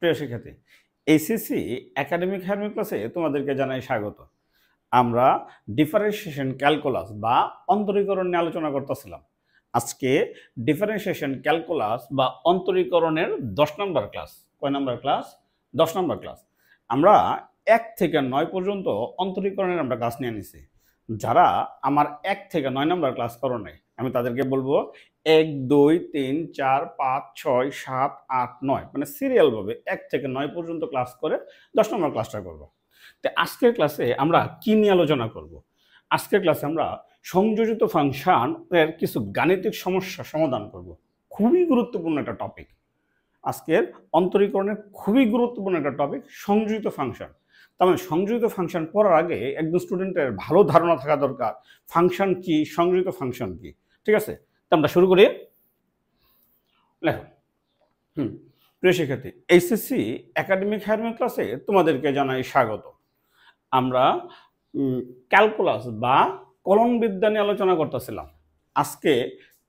প্রিয় শিক্ষার্থী, HSC academic higher ক্লাসে তোমাদেরকে জানাই স্বাগত। আমরা ডিফারেন্সিয়েশন ক্যালকুলাস বা অন্তরীকরণ নিয়ে আলোচনা করতেছিলাম। আজকে ডিফারেন্সিয়েশন ক্যালকুলাস বা অন্তরীকরণের 10 নম্বর ক্লাস। কয় নম্বর ক্লাস? 10 নম্বর ক্লাস। আমরা 1 থেকে 9 পর্যন্ত অন্তরীকরণের আমরা ক্লাস নিয়ে নিছি। যারা আমার 1 থেকে 9 নম্বর ক্লাস করো নাই, আমি তাদেরকে বলবো 1, 2, 3, 4, 5, 6, 7, 8, 9 মানে সিরিয়াল ভাবে 1 থেকে 9 পর্যন্ত ক্লাস করে 10 নম্বর ক্লাসটা করব। তো আজকের ক্লাসে আমরা কি নিয়ে আলোচনা করব? আজকের ক্লাসে আমরা সংযোজিত ফাংশন এর কিছু গাণিতিক সমস্যা সমাধান করব। খুবই গুরুত্বপূর্ণ একটা টপিক। আজকের অন্তরীকরণের খুবই গুরুত্বপূর্ণ একটা টপিক সংযোজিত ফাংশন। তার মানে সংযোজিত ফাংশন পড়ার আগে একজন স্টুডেন্টের ভালো ধারণা থাকা দরকার ফাংশন কি, সংযোজিত ফাংশন কি। ঠিক আছে, তো আমরা শুরু করি। লেখো। প্রিয় শিক্ষার্থী, এইচএসসি একাডেমিক হায়ার ক্লাসে তোমাদেরকে জানাই স্বাগত। আমরা ক্যালকুলাস বা কলনবিদ্যা নিয়ে আলোচনা করতেছিলাম। আজকে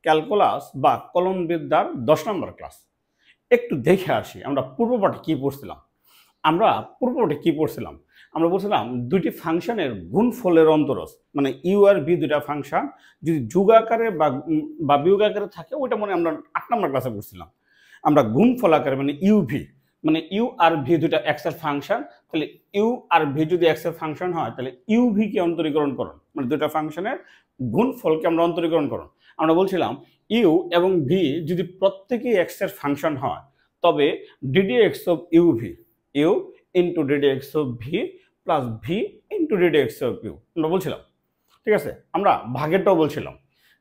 ক্যালকুলাস বা কলনবিদ্যার 10 নম্বর ক্লাস। একটু দেখে আসি আমরা পূর্বপাঠে কি পড়ছিলাম। আমরা বলছিলাম দুটি ফাংশনের গুণফলের অন্তরজ, মানে ইউ আর ভি দুটা ফাংশন যদি যোগ আকারে বা বিয়োগ আকারে থাকে, ওইটা মনে আমরা 8 নম্বর ক্লাসে পড়ছিলাম। আমরা গুণফল আকারে মানে ইউভি, মানে ইউ আর ভি দুটা এক্স এর ফাংশন, তাহলে ইউ আর ভি যদি এক্স এর ফাংশন হয় তাহলে ইউভি কে অন্তরীকরণ করুন, মানে দুটা ফাংশনের গুণফলকে আমরা অন্তরীকরণ করুন। আমরা বলছিলাম ইউ এবং ভি যদি প্রত্যেকেই এক্স এর ফাংশন হয় তবে D D x of U V, U into D D x of V plus V into D D x of U আমরা বলছিলাম। ঠিক আছে, আমরা ভাগেরটাও বলছিলাম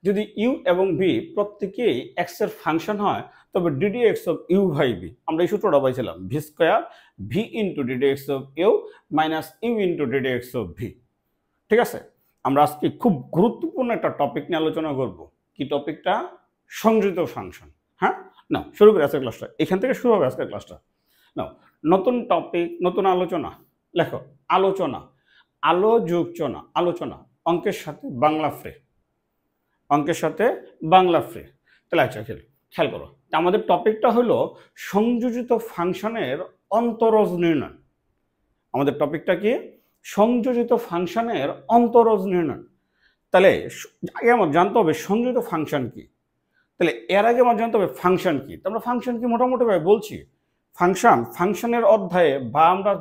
যদি ইউ এবং ভি প্রত্যেকেই এক্স এর ফাংশন হয় তবে D D x of U by V, আমরা এই সূত্রটা পাইছিলাম V square V into D D x of U minus U into D D x of V. ঠিক আছে, আমরা আজকে খুব গুরুত্বপূর্ণ একটা টপিক নিয়ে আলোচনা করব। কি টপিকটা? সংযোজিত ফাংশন। হ্যাঁ, না শুরু করি আজকের ক্লাসটা। এখান থেকে শুরু হবে আজকের ক্লাসটা। নাও, নতুন টপিক, নতুন আলোচনা। লেখো আলোচনা, আলোচনা, আলোচনা অঙ্কের সাথে বাংলা ফ্রি, অঙ্কের সাথে বাংলা ফ্রি। তাহলে আচ্ছা খেয়াল করো, আমাদের টপিকটা হলো সংযোজিত ফাংশনের অন্তরজ নির্ণয়। আমাদের টপিকটা কি? সংযোজিত ফাংশনের অন্তরজ নির্ণয়। তাহলে আগে আমার জানতে হবে সংযোজিত ফাংশন কি। তাহলে এর আগে আমার জানতে হবে ফাংশন কি। আমরা ফাংশন কি মোটামুটিভাবে বলছি। ফাংশনের অধ্যায়ে বা আমরা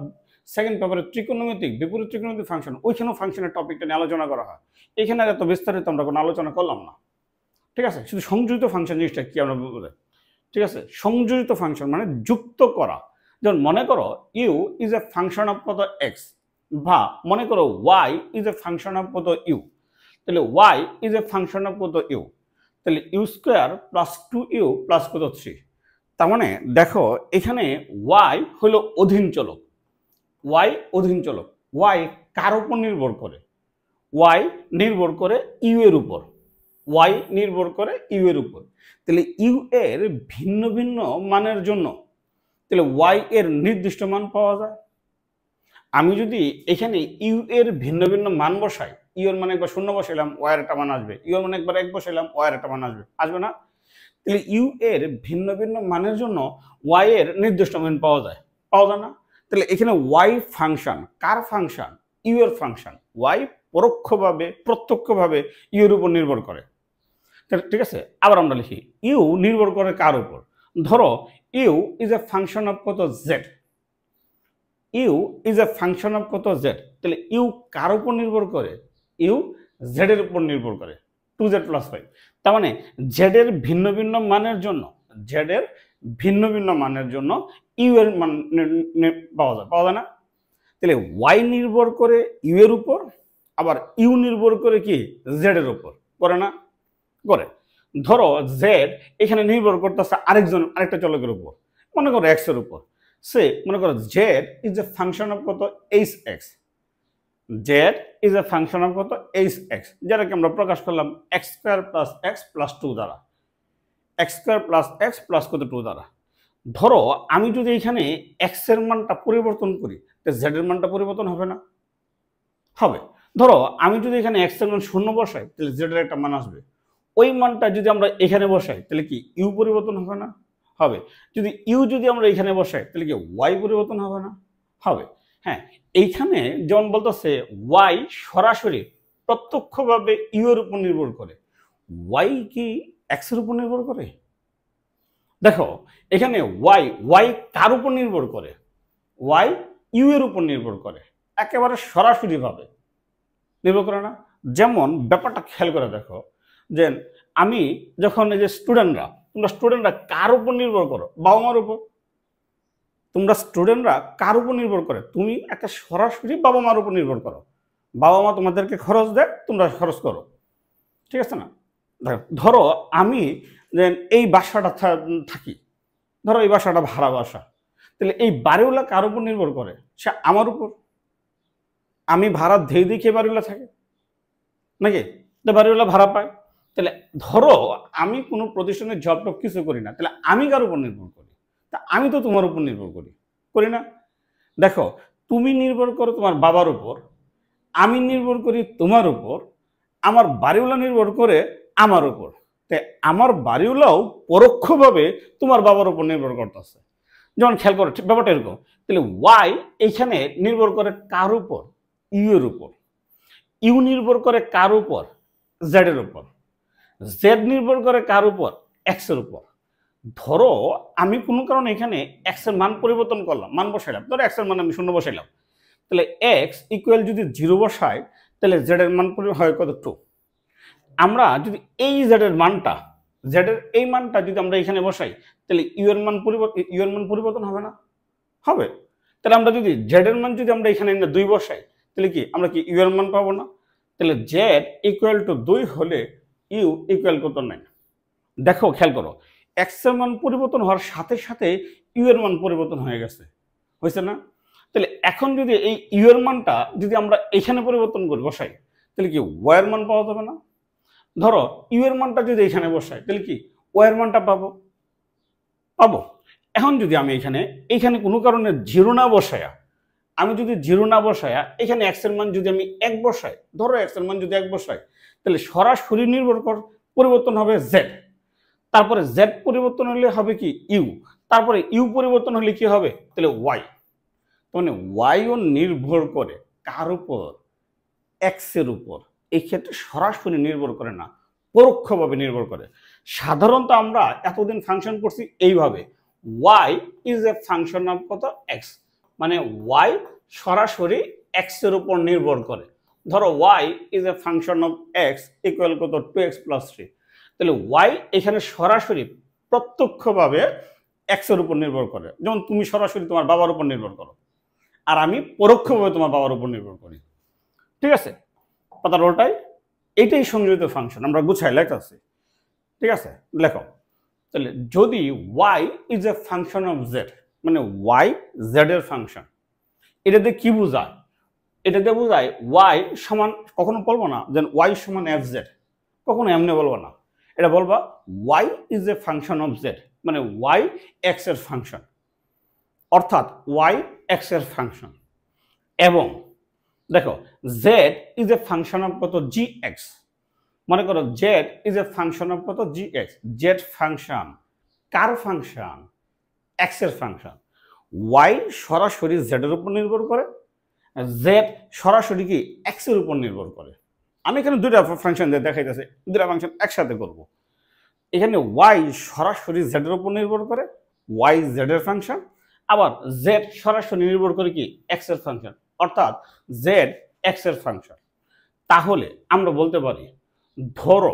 সেকেন্ড পেপারে ত্রিকোণমিতিক, বিপরীত ত্রিকোণমিতিক ফাংশন, ওইখানেও ফাংশনের টপিকটা নিয়ে আলোচনা করা হয়। এখানে এত বিস্তারিত আমরা কোনো আলোচনা করলাম না। ঠিক আছে, শুধু সংযোজিত ফাংশন জিনিসটা কি আমরা বলবো। ঠিক আছে, সংযোজিত ফাংশন মানে যুক্ত করা। যেমন মনে করো U is a function of কত এক্স, বা মনে করো Y is a function of কত ইউ। তাহলে Y is a function of কত ইউ, তাহলে U square plus 2u plus কত 3। তার মানে দেখো এখানে ওয়াই হলো অধীন চলক, ওয়াই অধীন চলক। ওয়াই কার উপর নির্ভর করে? ওয়াই নির্ভর করে ইউ এর উপর, ওয়াই নির্ভর করে ইউ এর উপর। তাহলে ইউ এর ভিন্ন ভিন্ন মানের জন্য তাহলে ওয়াই এর নির্দিষ্ট মান পাওয়া যায়। আমি যদি এখানে ইউ এর ভিন্ন ভিন্ন মান বসাই, ইউ এর মানে একবার 0 বসাইলাম ওয়াই এর একটা মান আসবে, ইউ এর মানে একবার 1 বসাইলাম ওয়াই এর একটা মান আসবে, আসবে না? তাহলে ইউ এর ভিন্ন ভিন্ন মানের জন্য ওয়াই এর নির্দিষ্ট মান পাওয়া যায়, পাওয়া যায় না? তাহলে এখানে ওয়াই ফাংশন কার ফাংশন? ইউ এর ফাংশন। ওয়াই পরোক্ষভাবে প্রত্যক্ষভাবে ইউ এর উপর নির্ভর করে। ঠিক আছে, আবার আমরা লিখি ইউ নির্ভর করে কার উপর? ধরো you is a function of কত z, u is a function of কত জেড। তাহলে ইউ কার উপর নির্ভর করে? ইউ জেড এর উপর নির্ভর করে, 2z + 5। তার মানে জেড এর ভিন্ন ভিন্ন মানের জন্য, জেড এর ভিন্ন ভিন্ন মানের জন্য ইউ এর মান পাওয়া যায় না? তাহলে ওয়াই নির্ভর করে ইউ এর উপর, আবার ইউ নির্ভর করে কি জেড এর উপর, করে না? করে। ধরো জেড এখানে নির্ভর করতেছে আরেকটা চলকের উপর, মনে করো এক্স এর উপর। সে মনে করো Z is a function of কত h x, z is a function of কত এইচ এক্স, যেটাকে আমরা প্রকাশ করলাম x square plus x plus 2 দ্বারা, x square plus x plus কত 2 দ্বারা। ধরো আমি যদি এখানে এক্স এর মানটা পরিবর্তন করি তাহলে জেড এর মানটা পরিবর্তন হবে না? হবে। ধরো আমি যদি এখানে এক্স এর মান 0 বসাই তাহলে জেড এর একটা মান আসবে, ওই মানটা যদি আমরা এখানে বসাই তাহলে কি ইউ পরিবর্তন হবে না? হবে। যদি ইউ যদি আমরা এখানে বসাই তাহলে কি ওয়াই পরিবর্তন হবে না? হবে। হ্যাঁ, এইখানে যেমন বলতেছে ওয়াই সরাসরি প্রত্যক্ষভাবে ইউ এর উপর নির্ভর করে। ওয়াই কি এক্স এর উপর নির্ভর করে? দেখো এখানে ওয়াই ওয়াই কার উপর নির্ভর করে? ওয়াই ইউ এর উপর নির্ভর করে, একেবারে সরাসরি ভাবে নির্ভর করে না? যেমন ব্যাপারটা খেয়াল করে দেখো যে আমি যখন এই যে তোমরা স্টুডেন্টরা কার উপর নির্ভর করো? বাবা মার উপর। তোমরা স্টুডেন্টরা কার উপর নির্ভর করে? তুমি একটা সরাসরি বাবা মার উপর নির্ভর করো। বাবা মা তোমাদেরকে খরচ দেয়, তোমরা খরচ করো, ঠিক আছে না? ধরো আমি যে এই বাসাটা থাকি, ধরো এই বাসাটা ভাড়া বাসা, তাহলে এই বাড়িওয়ালা কার উপর নির্ভর করে? সে আমার উপর। আমি ভাড়া ধেয়ে দিয়ে খেয়ে বাড়িওয়ালা থাকে নাকি? বাড়িওয়ালা ভাড়া পায়। তাহলে ধরো আমি কোনো প্রতিষ্ঠানে জব টব কিছু করি না, তাহলে আমি কার উপর নির্ভর করি? তা আমি তো তোমার উপর নির্ভর করি না? দেখো তুমি নির্ভর করো তোমার বাবার উপর, আমি নির্ভর করি তোমার উপর, আমার বাড়িওয়ালা নির্ভর করে আমার উপর। তাই আমার বাড়িওয়ালাও পরোক্ষভাবে তোমার বাবার উপর নির্ভর করতেছে। যেমন খেয়াল করো ব্যাপারটা এরকম। তাহলে ওয়াই এখানে নির্ভর করে কার উপর? ইউ এর উপর। ইউ নির্ভর করে কার উপর? জেড এর উপর। জেড নির্ভর করে কার উপর? এক্স এর উপর। ধরো আমি কোনো কারণে এখানে এক্স এর মান পরিবর্তন করলাম, মান বসাইলাম, ধরো এক্স এর মান আমি 0 বসাইলাম, তাহলে এক্স ইকুয়াল যদি 0 বসাই তাহলে জেড এর মান হয় কত? 2। আমরা যদি এই জেড এর এই মানটা যদি আমরা এখানে বসাই তাহলে ইউ এর মান পরিবর্তন হবে না? হবে। তাহলে আমরা যদি জেড এর মান যদি আমরা এখানে 2 বসাই তাহলে কি আমরা কি ইউ এর মান পাবো না? তাহলে জেড ইকুয়াল টু 2 হলে ইউ ইকুয়াল কত? 9। দেখো খেয়াল করো, এক্স এর মান পরিবর্তন হওয়ার সাথে সাথে ইউ এর মান পরিবর্তন হয়ে গেছে, হয়েছে না? তাহলে এখন যদি এই ইউ এর মানটা যদি আমরা এখানে পরিবর্তন করি, বসাই, তাহলে কি ওয়াই এর মান পাওয়া যাবে না? ধরো ইউ এর মানটা যদি এখানে বসাই তাহলে কি ওয়াই এর মানটা পাবো। এখন যদি আমি এখানে কোনো কারণে 0 না বসায়া, আমি যদি 0 না বসায়া এখানে এক্স এর মান যদি আমি 1 বসাই, ধরো এক্স এর মান যদি 1 বসাই, তাহলে সরাসরি পরিবর্তন হবে জেড। তারপরে জেড পরিবর্তন হলে হবে কি? ইউ। তারপরে ইউ পরিবর্তন হলে কি হবে? তাহলে ওয়াই। মানে ওয়াইও নির্ভর করে কার উপর? এক্স এর উপর। এই ক্ষেত্রে সরাসরি নির্ভর করে না, পরোক্ষভাবে নির্ভর করে। সাধারণত আমরা এতদিন ফাংশন করছি এইভাবে, Y is a function of কত? এক্স। মানে ওয়াই সরাসরি এক্স এর উপর নির্ভর করে। ধরো Y is a function of X equal কত? 2x + 3। তাহলে ওয়াই এখানে সরাসরি প্রত্যক্ষভাবে এক্স এর উপর নির্ভর করে। যেমন তুমি সরাসরি তোমার বাবার উপর নির্ভর করো, আর আমি পরোক্ষভাবে তোমার বাবার উপর নির্ভর করি, ঠিক আছে? কথা রোলটাই এইটাই সংযোজিত ফাংশন, আমরা গুছাই লেখাচ্ছি, ঠিক আছে? লেখো তাহলে যদি Y is a function of Z, মানে ওয়াই জেড এর ফাংশন, এটাতে কি বোঝায়? এটাতে বোঝায় ওয়াই সমান, কখনো বলবো না যে ওয়াই সমান এফ জেড, কখনো এমনি বলবো না। এটা বলবা Y is a function of Z, মানে ওয়াই এক্স এর ফাংশন, অর্থাৎ ওয়াই এক্স এর ফাংশন। এবং দেখো Z is a function of কত? G X. মনে করো Z is a function of কত? G X. জেড ফাংশন কার ফাংশন? এক্স এর ফাংশন। ওয়াই সরাসরি জেড এর উপর নির্ভর করে, জেড সরাসরি কি এক্স এর উপর নির্ভর করে। আমি এখানে দুইটা ফাংশন দেখাইতেছি, দুইটা ফাংশন একসাথে করব। এখানে ওয়াই সরাসরি জেড এর উপর নির্ভর করে, ওয়াই জেড এর ফাংশন, আবার জেড সরাসরি নির্ভর করে কি? এক্স এর ফাংশন, অর্থাৎ জেড এক্স এর ফাংশন। তাহলে আমরা বলতে পারি, ধরো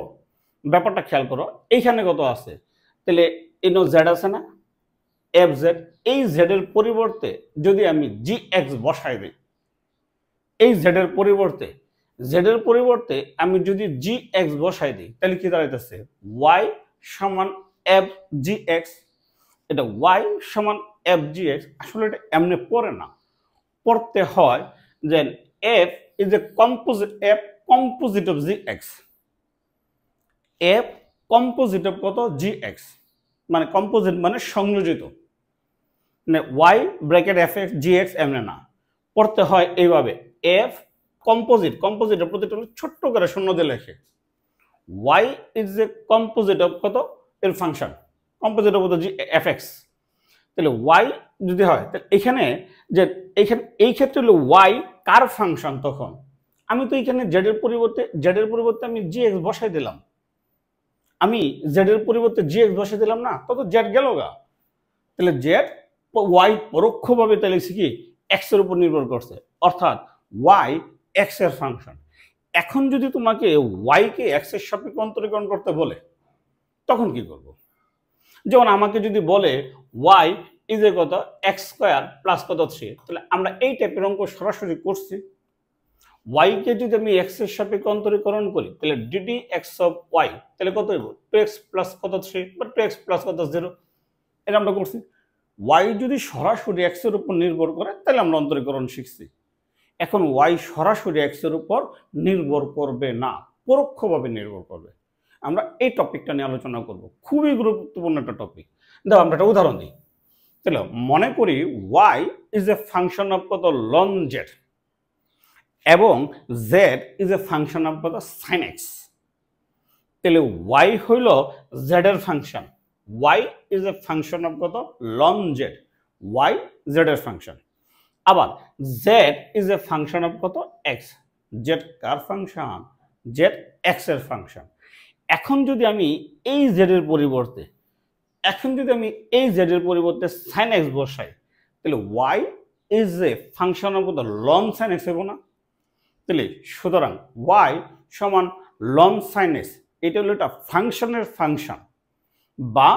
ব্যাপারটা খেয়াল করো, এইখানে কত আছে? তাহলে এনো জেড আছে না? F Z. এই জেড এর পরিবর্তে যদি আমি জি এক্স বসাই দিই, এই জেড এর পরিবর্তে আমি যদি জি এক্স বসাই দিই, তাহলে কি দাঁড়াইতেছে? ওয়াই সমান এফ জি এক্স। এটা ওয়াই সমান এফ জি এক্স। আসলে এটা এমনি পড়ে না, পড়তে হয় যে F is a composite of G x. F composite of কত? G x. মানে কম্পোজিট মানে সংযোজিত, মানে ওয়াই ব্র্যাকেট এফ এক্স জি এক্স এমনি না, পড়তে হয় এইভাবে, এফ কম্পোজিটের প্রতিটা ছোট্ট করে শূন্য দিয়ে লেখে, Y is a composite of কত? এর function, composite of G F X. তাহলে ওয়াই যদি হয় তাহলে এখানে যে এই ক্ষেত্রে হলো ওয়াই কার ফাংশন, তখন আমি তো এখানে জেড এর পরিবর্তে আমি জি এক্স বসাই দিলাম, আমি জেড এর পরিবর্তে জি এক্স বসাই দিলাম না, তত জেড গেল গা। তাহলে জেড ওয়াই পরোক্ষভাবে তাহলে কি এক্স এর উপর নির্ভর করছে, অর্থাৎ ওয়াই এক্স এর ফাংশন। এখন যদি তোমাকে ওয়াই কে এক্স এর সাপেক্ষে অন্তরীকরণ করতে বলে তখন কি করব? যেমন আমাকে যদি বলে ওয়াই ইজ এ কত এক্স স্কোয়ার প্লাস কত 3, তাহলে আমরা এই টাইপের অঙ্ক সরাসরি করছি। ওয়াই কে যদি আমি এক্স এর সাপেক্ষে অন্তরীকরণ করি তাহলে ডিডি এক্স অফ ওয়াই তাহলে কত হইব 2x প্লাস কত 3 বা 2x প্লাস কত 0, এটা আমরা করছি। ওয়াই যদি সরাসরি এক্স এর উপর নির্ভর করে তাহলে আমরা অন্তরীকরণ শিখছি। এখন ওয়াই সরাসরি এক্স এর উপর নির্ভর করবে না, পরোক্ষভাবে নির্ভর করবে। আমরা এই টপিকটা নিয়ে আলোচনা করব, খুবই গুরুত্বপূর্ণ একটা টপিক। দেখো আমরা একটা উদাহরণ দিই। তাহলে মনে করি Y is a function of কত লন জেড এবং Z is a function of কত সাইন এক্স। তাহলে ওয়াই হইল জেড এর function, Y is a function of কত লন জেড, ওয়াই জেড এর ফাংশন। আবার Z is a function of কত এক্স, জেড কার ফাংশন, জেড এক্স এর ফাংশন। এখন যদি আমি এই জেড এর পরিবর্তে সাইন এক্স বসাই তাহলে Y is a function of কত লন সাইন এক্স হইব না? তাহলে সুতরাং ওয়াই সমান লন সাইন এক্স, এটা হলো একটা ফাংশনের ফাংশন বা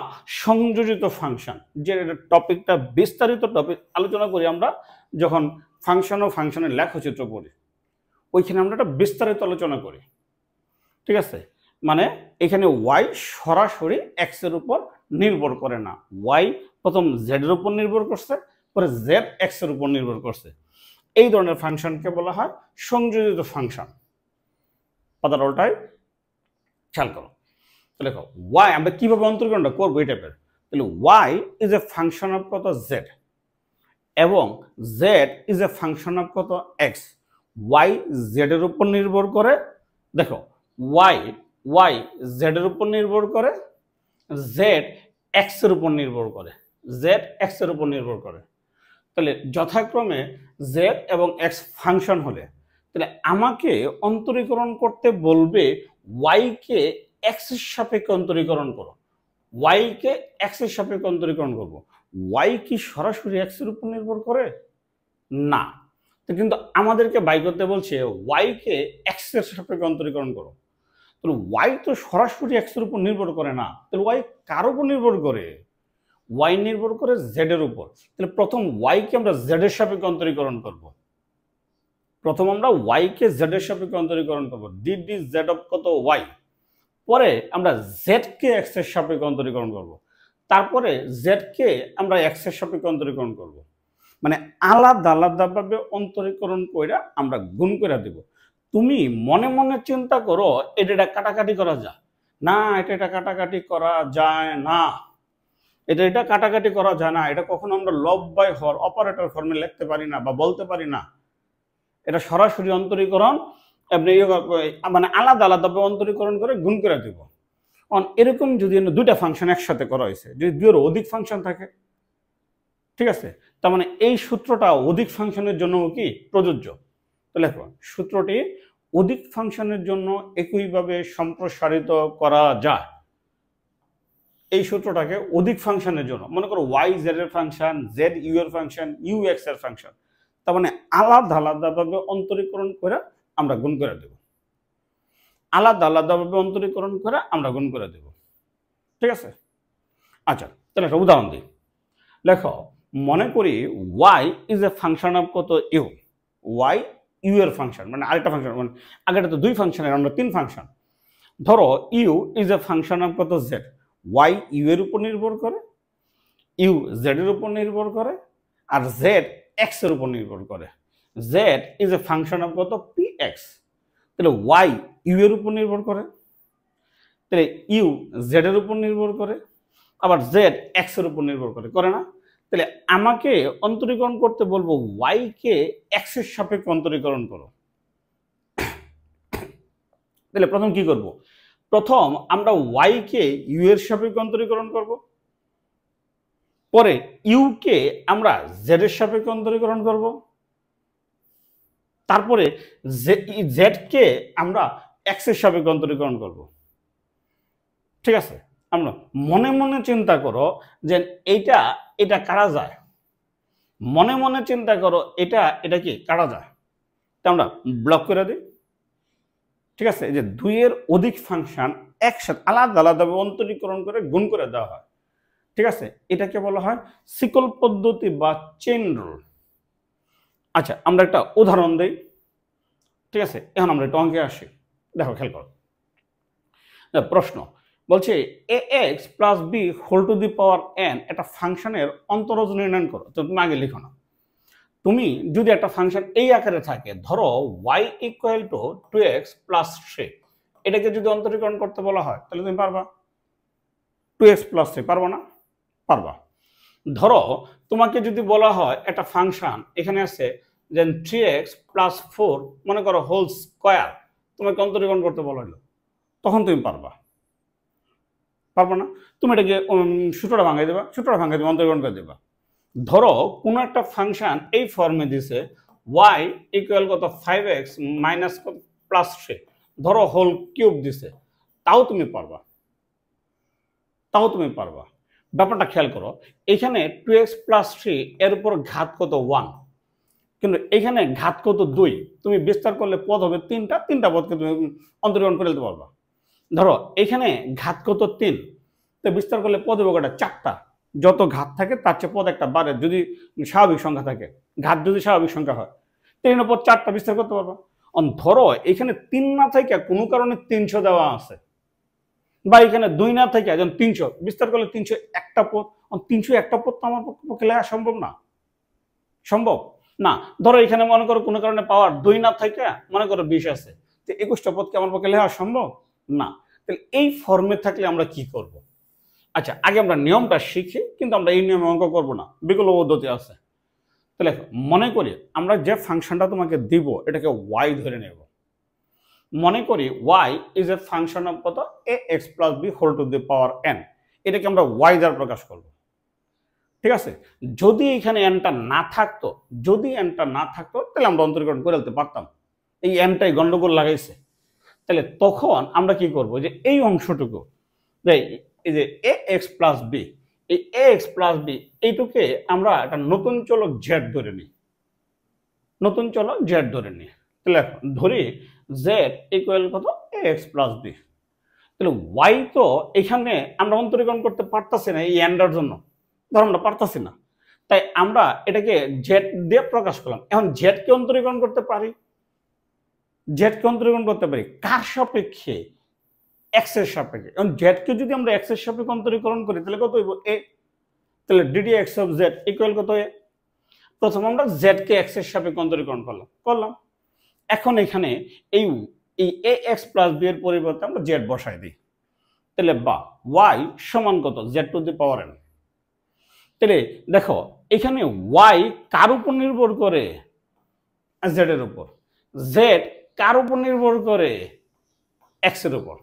সংযোজিত ফাংশন। যে টপিকটা বিস্তারিত টপিক আলোচনা করি আমরা যখন ফাংশন ও ফাংশনের লেখচিত্র পড়ি, ওইখানে আমরা একটা বিস্তারিত আলোচনা করি। ঠিক আছে, মানে এখানে ওয়াই সরাসরি এক্স এর উপর নির্ভর করে না, ওয়াই প্রথম জেড এর উপর নির্ভর করছে, পরে জেড এক্স এর উপর নির্ভর করছে। এই ধরনের ফাংশনকে বলা হয় সংযোজিত ফাংশন। পাতার উল্টায় খেয়াল করো। তাহলে দেখো ওয়াই আমরা কিভাবে অন্তরীকরণটা করবো এই টাইপের। তাহলে Y is a function of কত জেড এবং Z is a function of কত এক্স। ওয়াই জেড এর উপর নির্ভর করে, দেখো ওয়াই জেড এর উপর নির্ভর করে, জেড এক্স এর উপর নির্ভর করে, জেড এক্স এর উপর নির্ভর করে। তাহলে যথাক্রমে জেড এবং এক্স ফাংশন হলে তাহলে আমাকে অন্তরীকরণ করতে বলবে ওয়াই কে এক্স এর সাপেক্ষে অন্তরীকরণ করো, ওয়াই কে এক্স এর সাপেক্ষে অন্তরীকরণ করবো। ওয়াই কি সরাসরি এক্স এর উপর নির্ভর করে না, তো কিন্তু আমাদেরকে বাই করতে বলছে ওয়াই কে এক্স এর সাপেক্ষে অন্তরীকরণ করো। তাহলে ওয়াই তো সরাসরি এক্স এর উপর নির্ভর করে না, তাহলে ওয়াই কার উপর নির্ভর করে? ওয়াই নির্ভর করে জেড এর উপর। তাহলে প্রথম ওয়াই কে আমরা জেড এর সাপেক্ষে অন্তরীকরণ করব, প্রথম আমরা ওয়াই কে জেড এর সাপেক্ষে অন্তরীকরণ করব, ডিডি জেড অফ কত ওয়াই। পরে আমরা জেড কে এক্স এর সাপেক্ষে অন্তরীকরণ করব, তারপরে জেড কে আমরা এক্স এর সাপেক্ষে অন্তরীকরণ করব। মানে আলাদা আলাদাভাবে অন্তরীকরণ কইরা আমরা গুণ করে দেব। তুমি মনে মনে চিন্তা করো এটা কাটাকাটি করা যায় না, এটা কাটাকাটি করা যায় না, এটা কাটাকাটি করা যায় না, এটা কখনো আমরা লব বাই হর অপারেটর ফর্মে লিখতে পারি না বা বলতে পারি না। এটা সরাসরি অন্তরীকরণ মানে আলাদা আলাদাভাবে অন্তরীকরণ করে গুণ করে দেব। এরকম যদি দুইটা ফাংশন একসাথে করা হয়েছে, যদি দুইয়ের অধিক ফাংশন থাকে, ঠিক আছে, তার মানে এই সূত্রটা অধিক ফাংশনের জন্য কি প্রযোজ্য। তো লেখো সূত্রটি অধিক ফাংশনের জন্য একইভাবে সম্প্রসারিত করা যায়। এই সূত্রটাকে অধিক ফাংশনের জন্য, মনে করো ওয়াই জেড এর ফাংশন, জেড ইউ এর ফাংশন, ইউ এক্স এর ফাংশন, তার মানে আলাদা আলাদাভাবে অন্তরীকরণ করে আমরা গুণ করে দেব, আলাদা আলাদাভাবে অন্তরীকরণ করে আমরা গুণ করে দেব। ঠিক আছে, আচ্ছা তাহলে একটা উদাহরণ দিই। লেখো মনে করি Y is a function of কত ইউ, ওয়াই ইউ এর ফাংশন, মানে আরেকটা ফাংশন, মানে আগেটা তো দুই ফাংশনের আমরা তিন ফাংশন। ধরো you is a function of কত জেড, ওয়াই ইউ এর উপর নির্ভর করে, ইউ জেড এর উপর নির্ভর করে, আর জেড এক্স এর উপর নির্ভর করে। Z is a function of কত পি এক্স, তাহলে ওয়াই ইউ এর উপর নির্ভর করে, তাহলে ইউ জেড এর উপর নির্ভর করে, আবার জেড এক্স এর উপর নির্ভর করে, করে না? তাহলে আমাকে অন্তরীকরণ করতে বলবো ওয়াই কে এক্স এর সাপেক্ষে অন্তরীকরণ করো। তাহলে প্রথম কি করব? প্রথম আমরা ওয়াই কে ইউ এর সাপেক্ষে অন্তরীকরণ করব, পরে ইউ কে আমরা জেড এর সাপেক্ষে অন্তরীকরণ করব, তারপরে জেড কে আমরা এক্স এর সাপেক্ষে অন্তরীকরণ করব। ঠিক আছে, আমরা মনে মনে চিন্তা করো যে এইটা এটা কাটা যায়, মনে মনে চিন্তা করো এটা কি কাটা যায়, তা আমরা ব্লক করে দিই। ঠিক আছে, এই যে দুইয়ের অধিক ফাংশন একসাথে আলাদা আলাদাভাবে অন্তরীকরণ করে গুণ করে দেওয়া হয়। ঠিক আছে, এটাকে বলা হয় শিকল পদ্ধতি বা চেইন রুল। আচ্ছা, আমরা একটা উদাহরণ দেই। ঠিক আছে, এখন আমরা একটা অঙ্কে আসি। দেখো, খেয়াল করো, প্রশ্ন বলছে a x plus b whole to the power n একটা ফাংশনের অন্তরজ নির্ণয় করো। তো তুমি আগে লিখো না, তুমি যদি একটা ফাংশন এই আকারে থাকে, ধরো y equal to 2x plus 3, এটাকে যদি অন্তরীকরণ করতে বলা হয় তাহলে তুমি পারবা? 2x প্লাস 3 পারবো না? পারবা। ধরো তোমাকে যদি বলা হয় একটা ফাংশন এখানে আছে যে 3x প্লাস 4 মনে করো হোল স্কোয়ার, তোমাকে অন্তরীকরণ করতে বলা হলো, তখন তুমি পারবা? পারবো না। তুমি এটাকে সূত্রটা ভাঙাই দেবা, সূত্রটা ভাঙাই দেবা, অন্তরীকরণ করে দেবা। ধরো কোনো একটা ফাংশন এই ফর্মে দিছে y ইকুয়াল কত 5x মাইনাস প্লাস 3, ধরো হোল কিউব দিছে, তাও তুমি পারবা, তাও তুমি পারবা। ব্যাপারটা খেয়াল করো, এখানে 2x প্লাস 3 এর উপর ঘাত কত 1, কিন্তু এখানে ঘাত কত 2, তুমি বিস্তার করলে পদ হবে তিনটা পদকে তুমি অন্তরীকরণ করে দিতে পারবা। ধরো এখানে ঘাত কত 3, তো বিস্তার করলে পদ হবে কটা 4টা, যত ঘাত থাকে তার চেয়ে পদ একটা বাড়ে যদি স্বাভাবিক সংখ্যা থাকে, ঘাত যদি স্বাভাবিক সংখ্যা হয়, 3 এর উপর 4টা বিস্তার করতে পারবা। ধরো এখানে 3 না থেকে কোনো কারণে 300 দেওয়া আছে, বা এখানে 2 না থেকে যেমন 300 বিস্তার করলে 300 একটা পদ, 300 একটা পদ তো আমার পক্ষে লেখা সম্ভব না, সম্ভব না। ধরো এখানে মনে করো কোনো কারণে পাওয়ার 2 না থেকে মনে করো 20 আছে, তো 21টা পদকে আমার পক্ষে লেখা সম্ভব না। তাহলে এই ফর্মে থাকলে আমরা কি করব? আচ্ছা, আগে আমরা নিয়মটা শিখি, কিন্তু আমরা এই নিয়মে অঙ্ক করবো না, বিকল্প পদ্ধতি আছে। তাহলে মনে করি আমরা যে ফাংশনটা তোমাকে দিব এটাকে y ধরে নেব। মনে করি y is a function of কত a x plus b whole to the power n, এটাকে আমরা y দ্বারা প্রকাশ করব। ঠিক আছে, যদি এখানে এনটা না থাকতো, যদি এনটা না থাকতো তাহলে আমরা অন্তরীকরণ করে ফেলতে পারতাম, এই এনটাই গন্ডগোল লাগাইছে। তাহলে তখন আমরা কি করব, যে এই অংশটুকু এই যে এ এক্স প্লাস বি, এই এ এক্স প্লাস বি এইটুকে আমরা একটা নতুন চলক জেড ধরে নিই, নতুন চলক জেড ধরে নিই। তাহলে ধরি জেড ইকুয়াল কত এ এক্স প্লাস বি। তাহলে ওয়াই তো এখানে আমরা অন্তরীকরণ করতে পারতাছি না এই এন্ডার জন্য, ধরো আমরা পারতাছি না, তাই আমরা এটাকে জেড দিয়ে প্রকাশ করলাম। এখন জেড কে অন্তরীকরণ করতে পারি, জেড কে অন্তরীকরণ করতে পারি কার সাপেক্ষে? এক্স এর সাপেক্ষে। এখন জেড কে যদি আমরা এক্স এর সাপেক্ষে অন্তরীকরণ করি তাহলে কত হইব? এ। তাহলে DD x of Z equal কত? এ। প্রথম আমরা জেড কে এক্স এর সাপেক্ষে অন্তরীকরণ করলাম। এখন এখানে এই এ এক্স প্লাস বি এর পরিবর্তে আমরা জেড বসাই দিই, তাহলে বা ওয়াই সমান কত? Z to the power N. তাহলে দেখো এখানে ওয়াই কার উপর নির্ভর করে? জেড এর উপর। জেড কার উপর নির্ভর করে? এক্স এর উপর।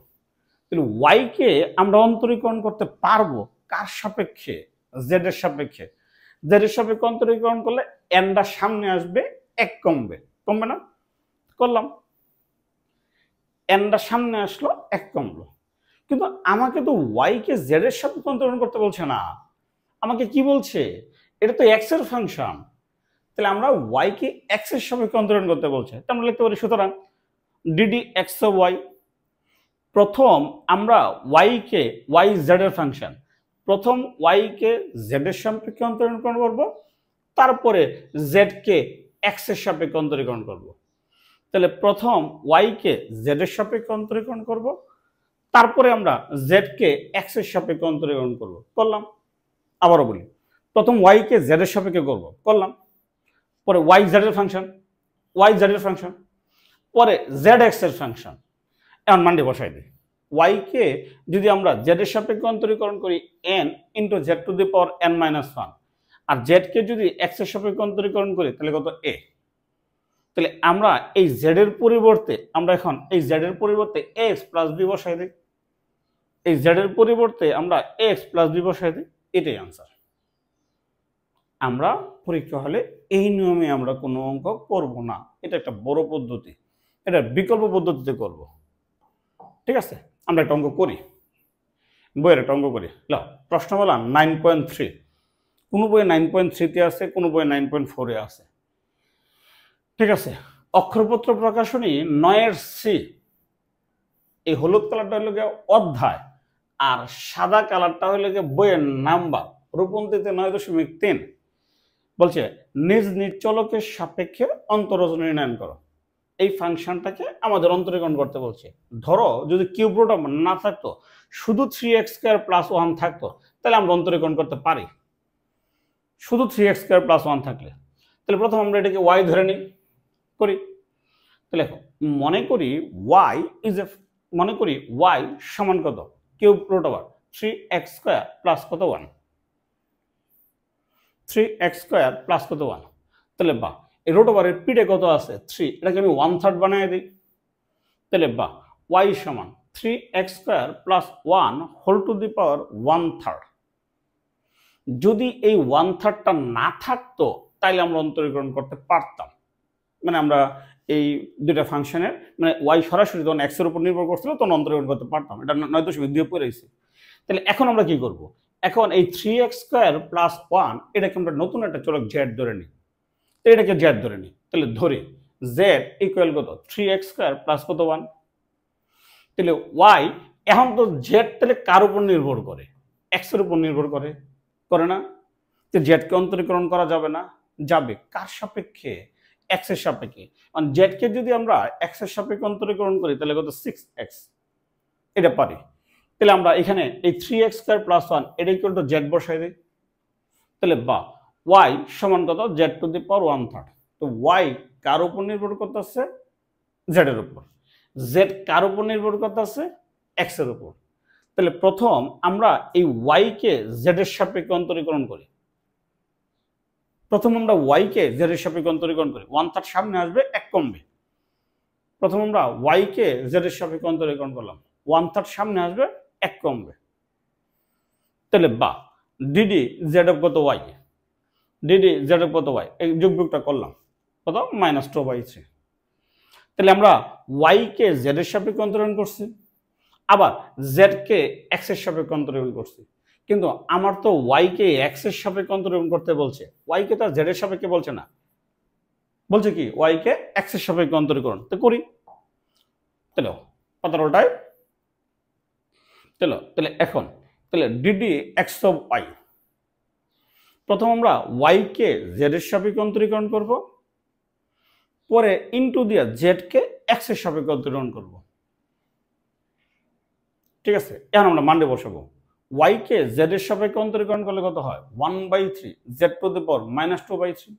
তাহলে ওয়াই কে আমরা অন্তরীকরণ করতে পারবো কার সাপেক্ষে? জেড এর সাপেক্ষে। জেড এর সাপেক্ষে অন্তরীকরণ করলে এনটা সামনে আসবে, এক কমবে, কমবে না? করলাম, এনটা সামনে আসলো, এক কমলো। কিন্তু আমাকে তো ওয়াই কে জেড এর সাপেক্ষে অন্তরীকরণ করতে বলছে না, আমাকে কি বলছে? এটা তো এক্স এর ফাংশন, তাহলে আমরা ওয়াই কে এক্স এর সাপেক্ষে অন্তরীকরণ করতে বলছে। আমরা লিখতে পারি সুতরাং ডিডি এক্স অফ ওয়াই। প্রথম আমরা ওয়াই কে, ওয়াই জেড এর ফাংশন, প্রথম ওয়াই কে জেড এর সাপেক্ষে অন্তরীকরণ করব, তারপরে জেড কে এক্স এর সাপেক্ষে অন্তরীকরণ করব। তাহলে প্রথম ওয়াই কে জেড এর সাপেক্ষে অন্তরীকরণ করব, তারপরে আমরা জেড কে এক্স এর সাপেক্ষে অন্তরীকরণ করব, করলাম। আবারও বলি, প্রথম ওয়াই কে জেড এর সাপেক্ষে করব, করলাম। পরে ওয়াই জেড এর ফাংশন, ওয়াই জেড এর ফাংশন, পরে জেড এক্স এর ফাংশন। এখন মানটি বসাই দিই, ওয়াই কে যদি আমরা জেড এর সাপেক্ষে অন্তরীকরণ করি n into z to the power n minus one, আর জেড কে যদি এক্স এর সাপেক্ষে অন্তরীকরণ করি তাহলে কত? এ। তাহলে আমরা এই জেড এর পরিবর্তে আমরা এখন এই জেড এর পরিবর্তে এ এক্স প্লাস বি বসাই দিই, এই জেড এর পরিবর্তে আমরা এ এক্স প্লাস বি বসাই দিই, এটাই আনসার। আমরা পরীক্ষা হলে এই নিয়মে আমরা কোনো অঙ্ক করব না। এটা একটা বড় পদ্ধতি, এটা বিকল্প পদ্ধতিতে করব। ঠিক আছে, আমরা একটা অঙ্ক করি, বইয়ের একটা অঙ্ক করি। প্রশ্ন বললাম 9.3, কোনো বইয়ে 9.3-তে আছে, কোনো বইয়ে 9.4-এ আছে। ঠিক আছে, অক্ষরপত্র প্রকাশনী 9-C, এই হলুদ কালারটা হলো গিয়ে অধ্যায়, আর সাদা কালারটা হলো গিয়ে বইয়ের নাম্বার, রূপন্তীতে 9.3 বলছে নিজ নিশ্চলকের সাপেক্ষে অন্তরজ নির্ণয় করো। এই ফাংশনটাকে আমাদের অন্তরীকরণ করতে বলছে। ধরো যদি কিউব রুট না থাকতো, শুধু 3x² + 1 থাকতো, তাহলে আমরা অন্তরীকরণ করতে পারি। শুধু 3x² + 1 থাকলে, তাহলে প্রথম আমরা এটাকে y ধরে নিই, করি। তাহলে মনে করি y সমান কত, কিউব রুট 3x² + কত 1, 3x² + কত 1। তাহলে বা এই রুট ওভারের পিঠে কত আছে 3, এটাকে আমি 1/3 বানিয়ে দিই। তাহলে বা y সমান 3x² + 1 হোল টু দি পাওয়ার 1/3। যদি এই 1/3টা না থাকতো, তাইলে আমরা অন্তরীকরণ করতে পারতাম। মানে আমরা এই দুইটা ফাংশনের মানে y সরাসরি যখন x এর উপর নির্ভর করছিল তখন অন্তরীকরণ করতে পারতাম। এটা 9.2 পড়েছি। তাহলে এখন আমরা কি করব, এখন এই 3x² + 1 এটাকে আমরা নতুন একটা চলক z ধরে নিই। তো এটাকে z ধরে নিই, তাহলে ধরি z ইকুয়াল কত 3x² + কত 1। তাহলে y এখন তো z তাহলে কার উপর নির্ভর করে, x এর উপর নির্ভর করে না? তো z কে অন্তরীকরণ করা যাবে না? যাবে। কার সাপেক্ষে? x এর সাপেক্ষে। মানে z কে যদি আমরা x এর সাপেক্ষে অন্তরীকরণ করি তাহলে কত 6x, এটা পারি। তাহলে আমরা এখানে এই 3x² + 1 এটা ইকুয়াল টু z বসাই দিই। তাহলে বা y সমান কত z টু দি পাওয়ার 1/3। তো y কার উপর নির্ভর করতেছে? z এর উপর। z কার উপর নির্ভর করতেছে? x এর উপর। তাহলে প্রথম আমরা এই y কে z এর সাপেক্ষে অন্তরীকরণ করি। প্রথম আমরা y কে z এর সাপেক্ষে অন্তরীকরণ করি, 1/3 সামনে আসবে, 1 কমবে। প্রথম আমরা y কে z এর সাপেক্ষে অন্তরীকরণ করলাম, 1/3 সামনে আসবে, 1 কমবে। তাহলে বা dd z অফ কত y, dd z অফ কত y, এই যোগবিয়োগটা করলাম, কত -2/3। তাহলে আমরা y কে z এর সাপেক্ষে অন্তরীকরণ করছি, আবার z কে x এর সাপেক্ষে অন্তরীকরণ করছি। কিন্তু আমার তো y কে x এর সাপেক্ষে অন্তরীকরণ করতে বলছে, y কে তো z এর সাপেক্ষে বলছে না, বলছে কি y কে x এর সাপেক্ষে অন্তরীকরণ। তো করি, তাহলে পাতার উল্টায়, তাহলে এখন তাহলে dd x অফ y, প্রথম আমরা y কে z এর সাপেক্ষে অন্তরীকরণ করব, পরে ইনটু দিয়ে z কে x এর সাপেক্ষে অন্তরীকরণ করব। ঠিক আছে, এখন আমরা মানতে বসাবো। y কে z এর সাপেক্ষে অন্তরীকরণ করলে কত হয় 1/3 z টু দি পাওয়ার -2/3,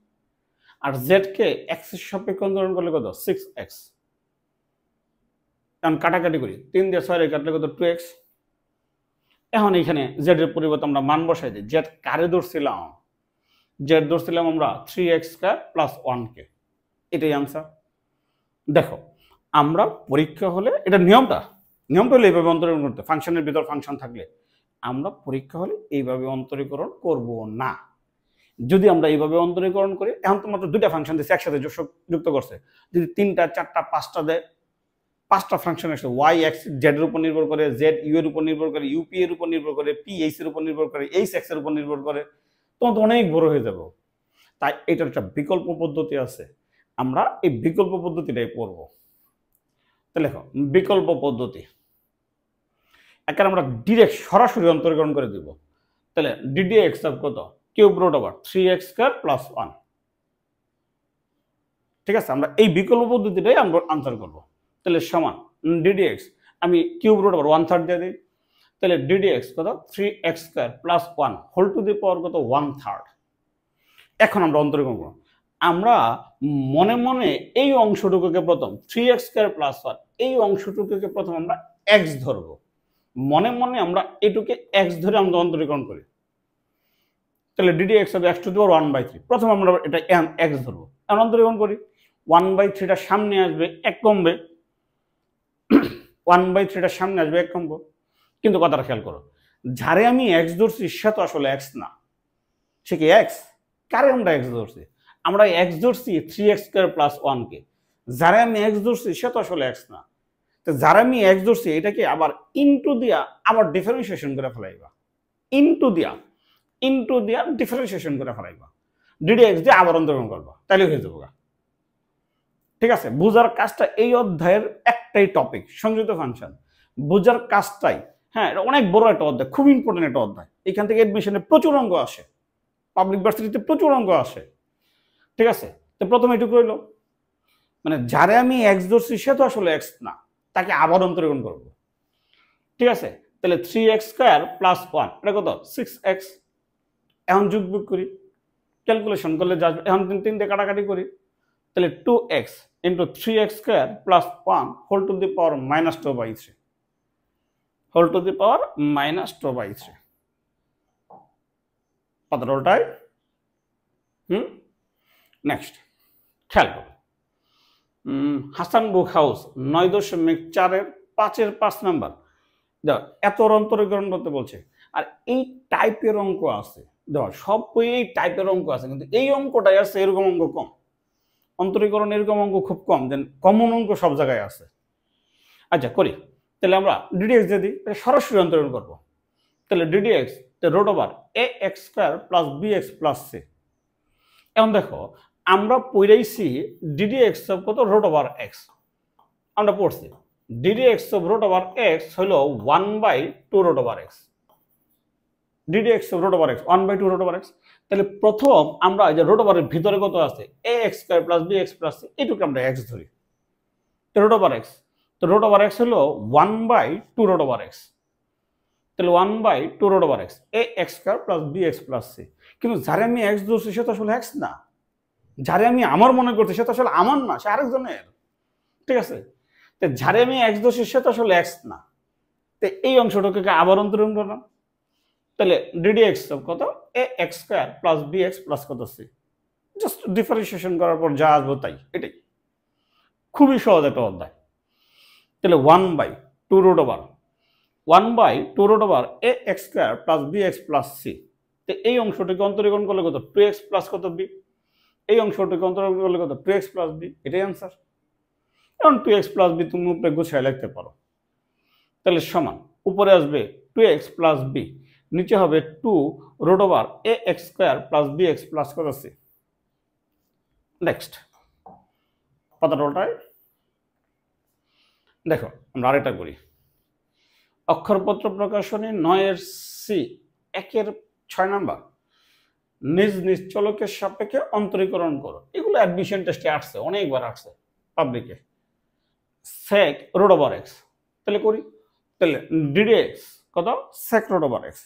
আর z কে x এর সাপেক্ষে অন্তরীকরণ করলে কত 6x। এখন কাটাকাটি করি, 3 দিয়ে 6 কাটলে কত 2x। এখন এখানে z এর পরিবর্তে আমরা মান বসাই দিই। z কারে ধরছিলাম? z ধরছিলাম আমরা 3x² + 1 কে। এটাই आंसर। দেখো আমরা পরীক্ষা হলে এটা নিয়মটা হলো এইভাবে অন্তরীকরণ করতে, ফাংশনের ভিতর ফাংশন থাকলে আমরা পরীক্ষা হলে এইভাবে অন্তরীকরণ করব না। যদি আমরা এইভাবে অন্তরীকরণ করি, এখন তো মাত্র দুইটা ফাংশন দিচ্ছে একসাথে যুক্ত করছে, যদি 3টা 4টা 5টা দেয়, 5টা ফাংশন আসে, y x z এর উপর নির্ভর করে, z u এর উপর নির্ভর করে, u p এর উপর নির্ভর করে, p h এর উপর নির্ভর করে, h x এর উপর নির্ভর করে, তখন তো অনেক বড় হয়ে যাবে। তাই এটার একটা বিকল্প পদ্ধতি আছে, আমরা এই বিকল্প পদ্ধতিটাই পড়ব। তাহলে দেখো বিকল্প পদ্ধতি, এখানে আমরা ডিরেক্ট সরাসরি অন্তরীকরণ করে দিব। তাহলে dd x অফ কত কিউব রুট ওভার 3x² + 1। ঠিক আছে, আমরা এই বিকল্প পদ্ধতিটাই আমরা আনসার করব। তাহলে সমান dd x, আমি কিউব রুট ওভার 1/3 দিয়ে দিই। তাহলে dd x কত 3x² + 1 whole to the power কত 1/3। এখন আমরা অন্তরীকরণ করব। আমরা মনে মনে এই অংশটুকুকে প্রথম 3x² + 1, এই অংশটুকুকে প্রথম আমরা x ধরব। মনে মনে আমরা এটুকে x ধরে আমরা অন্তরীকরণ করি। তাহলে dd x হবে x টু দি পাওয়ার 1/3। প্রথম আমরা এটা x ধরবো, এখন অন্তরীকরণ করি। 1/3টা সামনে আসবে, 1 কমবে। 1/3টা সামনে আসবে, 1 কমবে। কিন্তু কথাটা খেয়াল করো, যারে আমি x ধরছি সে তো আসলে x না, সে কি x? কারে আমরা এক্স ধরছি? আমরা এক্স ধরছি 3x² + 1 কে। যারা আমি এক্স ধরছি সে তো আসলে এক্স না। তো যারা আমি এক্স ধরছি এটাকে আবার ইনটু দিয়া আবার ডিফারেন্সিয়েশন করে ফেলাইবা, ইনটু দিয়া ডিফারেন্সিয়েশন করে ফেলাইবা, ডিডিএক্স দিয়ে আবার অন্তর্গণ করবা, তাহলে হয়ে যাবো। ঠিক আছে, বুঝার কাজটা এই অধ্যায়ের একটাই টপিক, সংযুক্ত ফাংশন। বুঝার কাজটাই, হ্যাঁ, এটা অনেক বড় একটা অধ্যায়, খুব ইম্পর্টেন্ট একটা অধ্যায়। এখান থেকে এডমিশনে প্রচুর অঙ্ক আসে, পাবলিক ভার্সিটিতে প্রচুর অঙ্ক আসে। ঠিক আছে, তো প্রথমে এটুকু রইল, মানে যারে আমি এক্স ধরছি সে তো আসলে এক্স না, তাকে আবার অন্তর্গণ করব। ঠিক আছে, তাহলে 3x² + 1 এটা কত? 6x। এখন যোগ বিয়োগ করি, ক্যালকুলেশন করলে যা, এখন 3 দিয়ে কাটাকাটি করি, তাহলে 2x × 3x² + 1 whole to the power -2/3, whole to the power -2/3। পাতাটা ওটাই। নেক্সট খেয়াল করো, হাসান বুক হাউস 9.4 5-এর 5 নাম্বার। দেখো এত অন্তরীকরণ করতে বলছে, আর এই টাইপের অঙ্ক আছে। দেখো সব বই এই টাইপের অঙ্ক আছে, কিন্তু এই অঙ্কটাই আছে এরকম অঙ্ক কম। অন্তরীকরণ এরকম অঙ্ক খুব কম, দেন কমন অঙ্ক সব জায়গায় আছে। আচ্ছা করি, তাহলে আমরা ডিডিএক্স দিয়ে দিই, সরাসরি অন্তরীকরণ করবো। তাহলে ডিডিএক্স √ax² + bx + c। এখন দেখো আমরা পড়াইছি ডিডিএক্স কত? √x। আমরা পড়ছি ডিডিএক্স √x হলো 1/2√x, ডিডিএক্স √x 1/2√x। তাহলে প্রথম আমরা যে √এর ভিতরে কত আছে? ax² + bx + c, এইটুকু আমরা x ধরি। তো √x, তো √x হলো 1/2√x, তাহলে 1/2√x ax² + bx + c। কিন্তু যারে আমি x ধরছি সে তো আসলে x না, যারে আমি আমার মনে করছি সে তো আসলে আমার না, সে আরেকজনের। ঠিক আছে, তো যারে আমি x ধরছি সে তো আসলে x না, তো এই অংশটাকে আবার অন্তরণ করলাম। তাহলে ডিডিএক্স কত? ax² + bx + কত c। জাস্ট ডিফারেন্সিয়েশন করার পর যা আসবো তাই, এটাই খুবই সহজ একটা অধ্যায়। তাহলে 1/2√1/2√ax² + bx + c। তো এই অংশটিকে অন্তরীকরণ করলে কত? 2x + কত b। এই অংশটিকে অন্তরীকরণ করলে কত? 2x + b, এটাই আনসার। এখন 2x + b তুমি উপরে গুছিয়ে লিখতে পারো। তাহলে সমান উপরে আসবে 2x + b, নিচে হবে 2√ax² + bx + কত c। নেক্সট পাতাটা ওটাই। দেখো আমরা আরেকটা করি, অক্ষরপত্র প্রকাশনী 9-এর c 1-এর 6 নাম্বার। নিজ নিজ চলকের সাপেক্ষে অন্তরীকরণ করো। এগুলো অ্যাডমিশন টেস্টে আসছে, অনেকবার আসছে পাবলিকে। sec √x, তাহলে করি। তাহলে ডিডিএক্স কত? sec √x।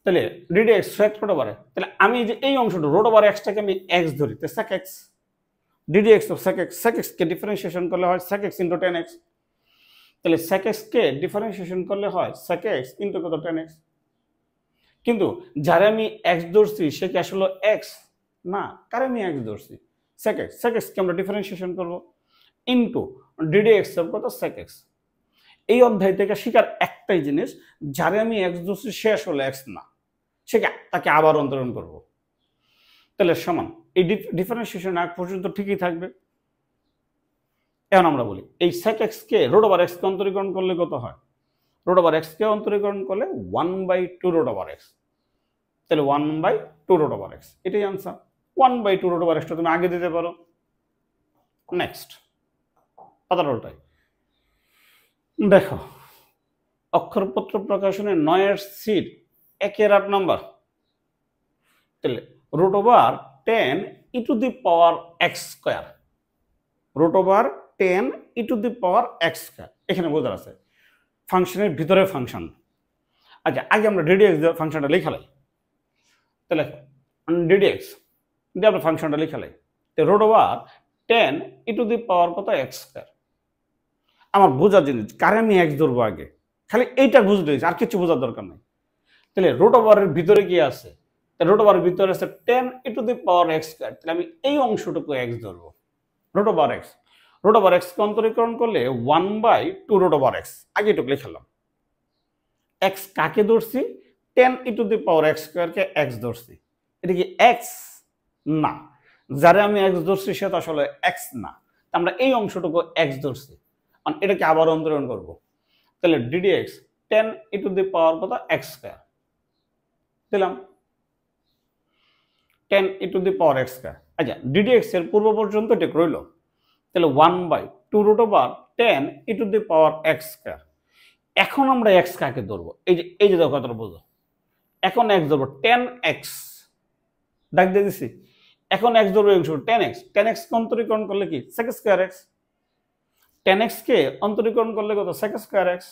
তাহলে ডিডিএক্স sec √x, তাহলে আমি যে এই অংশটা √x-টাকে আমি x ধরি, তো sec x। Ddx of sec x, sec x K differentiation করলে হয় sec x × 10x। তাহলে sec x কে ডিফারেন্সিয়েশন করলে হয় sec x × কত? 10x। কিন্তু যারা আমি x ধরছি সে কি আসলে x না, কারে আমি x ধরছি? sec x, sec x কে আমরা ডিফারেন্সিয়েশন করব ইনটু ডিডিএক্স অফ কত? sec x। এই অধ্যায় থেকে শিকার একটাই জিনিস, যারে আমি x ধরছি সে আসলে x না, সে তাকে আবার অন্তরণ করব। তাহলে সমান এই ডিফারেন্সিয়েশন আগ পর্যন্ত ঠিকই থাকবে। এখন আমরা বলি এই sec x কে √x কে অন্তরীকরণ করলে কত হয়? √x কে অন্তরীকরণ করলে 1/2√x, তাহলে 1/2√x, এটাই আনসার। 1/2√x তুমি আগে দিতে পারো। নেক্সট পাতাটা ওটাই। দেখো অক্ষরপত্র প্রকাশনের 9-এর c 1-এর 8 নাম্বার। তাহলে √10 e⁻x², √10 e⁻x², এখানে বোঝার আছে ফাংশনের ভিতরে ফাংশন। আচ্ছা আগে আমরা ডিডিএক্স ফাংশনটা লিখালাই, তাহলে ডিডিএক্স দিয়ে আমরা ফাংশনটা লিখালাই। তো √10 e⁻ কত? x²। আমার বোঝার জিনিস, কারে আমি x ধরবো আগে, খালি এইটা বুঝতে হয়েছে, আর কিছু বোঝার দরকার নেই। তাহলে √এর ভিতরে কি আছে? √এর ভিতরে আছে 10 e⁻x², তাহলে আমি এই অংশটুকু x ধরবো। √x, √x কে অন্তরীকরণ করলে 1/2√x, আগে এটুকু লিখলাম। x কাকে ধরছি? 10 e⁻x² কে x ধরছি, এটা কি এক্স? না, যারা আমি এক্স ধরছি সে তো আসলে এক্স না, আমরা এই অংশটুকু এক্স ধরছি, এটাকে আবার অন্তরণ করব। তাহলে DD x 10 e to the power কত এক্স স্কয়ার দিলাম, 10 e to the power x square. আচ্ছা, ডিডি এক্স এর পূর্ব পর্যন্ত এটা রইল, তাহলে 1/2√10 e to the power x square. এখন আমরা এক্স কাকে ধরবো? এই যে দেখো কথাটা বুঝো, এখন এক্স ধরবো 10x, দাগ দিয়ে দিছি। এখন এক্স ধরবো এই অংশ 10x, 10x কে অন্তরীকরণ করলে কি sec স্কয়ার x, 10x কে অন্তরীকরণ করলে কত sec স্কয়ার x।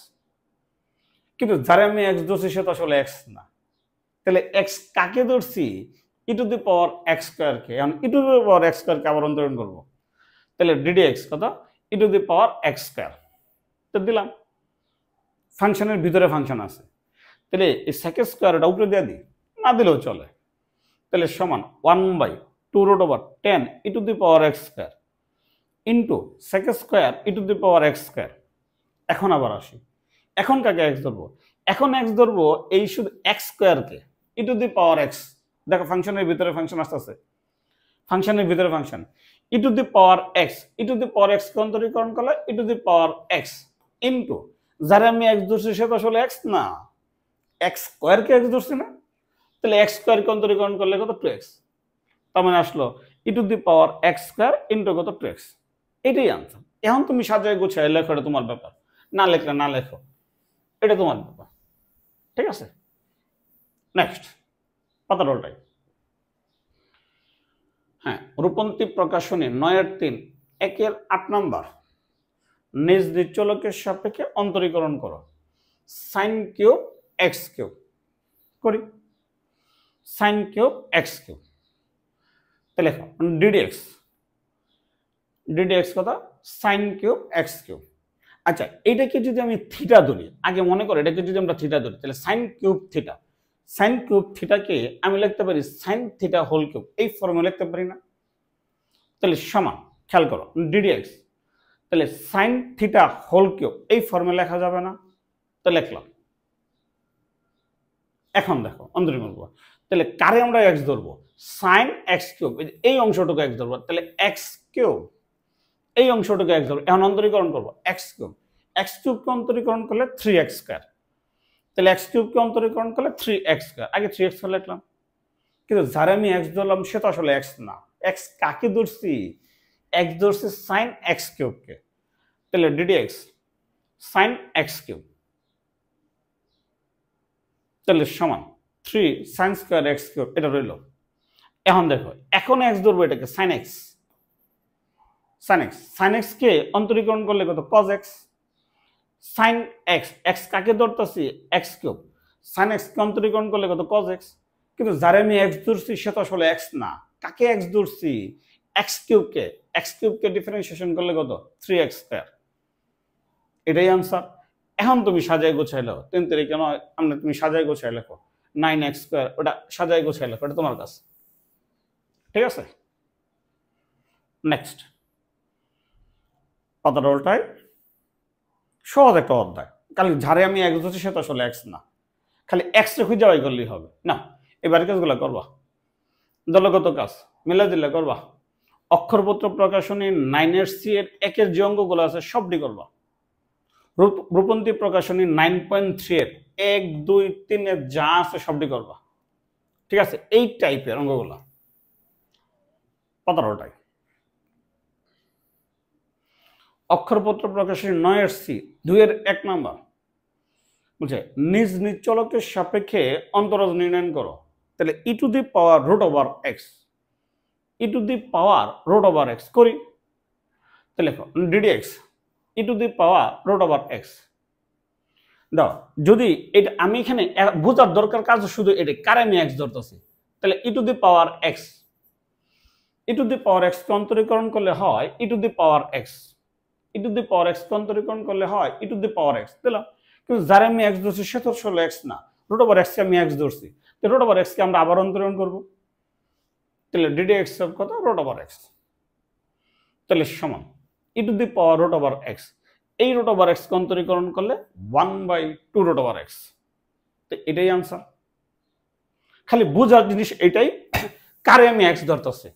কিন্তু যারা আমি এক্স ধরছি সে তো আসলে এক্স না, তাহলে এক্স কাকে ধরছি? E to the power x square কে, এখন e to the power x square কে আবার অন্তরণ করব, তাহলে ডিডি এক্স কত e to the power x square, তো দিলাম। ফাংশনের ভিতরে ফাংশন আছে, তাহলে এই sec স্কয়ারটা উপরে দিয়ে দিই, না দিলেও চলে। তাহলে সমান 1/2√10 e to the power x square into sec square e to the power x square. এখন আবার আসি, এখন কাকে এক্স ধরবো? এখন এক্স ধরবো এই শুধু এক্স স্কয়ারকে, e to the power x. দেখো ফাংশনের ভিতরে ফাংশন আসতেছে, ফাংশনের ভিতরে ফাংশন e to the power x, e to the power x কে অন্তরীকরণ করলে e to the power x into যারা আমি এক্স ধরছি সে তো আসলে এক্স না, এক্স স্কয়ারকে এক্স ধরছি না, তাহলে এক্স স্কয়ারকে অন্তরীকরণ করলে কত 2x, তার মানে আসলো e to the power x square into কত 2x। এটাই আনসার। এখন তুমি সাজায় গোছায় লেখো, এটা তোমার ব্যাপার, না লেখলে না লেখো, এটা তোমার ব্যাপার, ঠিক আছে। নেক্সট পাতার উল্টাই। হ্যাঁ, রূপন্তী প্রকাশনী 9-3 1-8 নাম্বার, নিজ নিজ চলকের সাপেক্ষে অন্তরীকরণ করো সাইন কিউব এক্স কিউব। করি সাইন কিউব এক্স কিউব, তাহলে লেখো ডিডি এক্স কত সাইন কিউব এক্স কিউব। আচ্ছা, এটাকে যদি আমি থিটা ধরি, আগে মনে করো এটাকে যদি আমরা থিটা ধরি, তাহলে sine cube theta, sine cube থিটাকে আমি লিখতে পারি সাইন থিটা হোল কিউব, এই ফর্মে লিখতে পারি না? তাহলে সমান, খেয়াল করো ডিডি এক্স, তাহলে সাইন থিটা হোল কিউব এই ফর্মে লেখা যাবে না? তো লিখলাম। এখন দেখো অন্তরীকরণ করবো, তাহলে কারে আমরা এক্স ধরবো? সাইন এক্স কিউব, এই অংশটুকু এক্স ধরবো, তাহলে এক্স কিউব এই অংশটুকু এক্স ধরবো। এখন অন্তরীকরণ করবো এক্স কিউবকে অন্তরীকরণ করলে 3x স্কয়ার, তাহলে এক্স কিউবকে অন্তরীকরণ করলে 3x স্কয়ার, আগে 3x লিখলাম। কিন্তু যারা আমি এক্স ধরলাম সে তো আসলে এক্স না, এক্স কাকে ধরছি? এক্স ধরছি সাইন এক্স কিউবকে, তাহলে DD X sine X cube, তাহলে সমান 3 সাইন স্কয়ার এক্স কিউব, এটা রইল। এখন দেখো, এখন এক্স ধরবো এটাকে সাইন এক্স, সাইন এক্স কে অন্তরীকরণ করলে কত cos X, sine X, X কাকে ধরতেছি এক্স কিউব, সাইন এক্স কে অন্তরীকরণ করলে কত কজ এক্স। কিন্তু যারা আমি এক্স ধরছি সে তো আসলে এক্স না, কাকে এক্স ধরছি? এক্স কিউবকে ডিফারেন্সিয়েশন করলে কত 3x স্কয়ার, এটাই আনসার। এখন তুমি সাজায় গোছাই লেখো, 3 তারিখে নয় আমরা, তুমি সাজায় গোছাই লেখো 9x স্কয়ার, ওটা সাজায় গোছাই লেখো, এটা তোমার কাছে, ঠিক আছে। নেক্সট পাতাটা উল্টায়, সহজ একটা অধ্যায়, খালি ঝাড়ে আমি এক্স ধরছি সে তো আসলে এক্স না, খালি এক্স রে খুঁজে বাই করলেই হবে না। এবার কাজগুলো করবা, দলগত কাজ মিলে দিলে করবা। অক্ষরপত্র প্রকাশনী 9C এর 1-এর যে অঙ্কগুলো আছে সবটি করবা। রূপন্তী প্রকাশনী 9.3 এর 1, 2, 3 এর যা আছে সবটি করবা, ঠিক আছে। এই টাইপের অঙ্কগুলো পাতারোটাই। অক্ষরপত্র প্রকাশনী 9C 2-1 নাম্বার বুঝে, নিজ নিজ চলকের সাপেক্ষে অন্তরাজ নির্ণয় করো। তাহলে e to the power root over x, e to the power root over x করি, তাহলে লেখো d d x e to the power root over x দাও। যদি এটা আমি এখানে বোঝার দরকার কাজ শুধু এটা, কারে আমি এক্স ধরতেছি, তাহলে e to the power x, e to the power x কে অন্তরীকরণ করলে হয় e to the power x, e to the power x কে অন্তরীকরণ করলে হয় e to the power x দিলাম। কিন্তু যারা আমি এক্স ধরছি সে তো আসলে এক্স না, রুট ওভার এক্স কে আমি এক্স ধরছি, তো রুট ওভার এক্স কে আমরা আবার অন্তরীকরণ করব, তাহলে ডিডি এক্স এর কত রুট ওভার এক্স, তাহলে সমান e to the power root over x, এই রুট ওভার এক্স কে অন্তরীকরণ করলে 1/2 রুট ওভার এক্স, তো এটাই আনসার। খালি বোঝার জিনিস এটাই, কারে আমি এক্স ধরতেছি,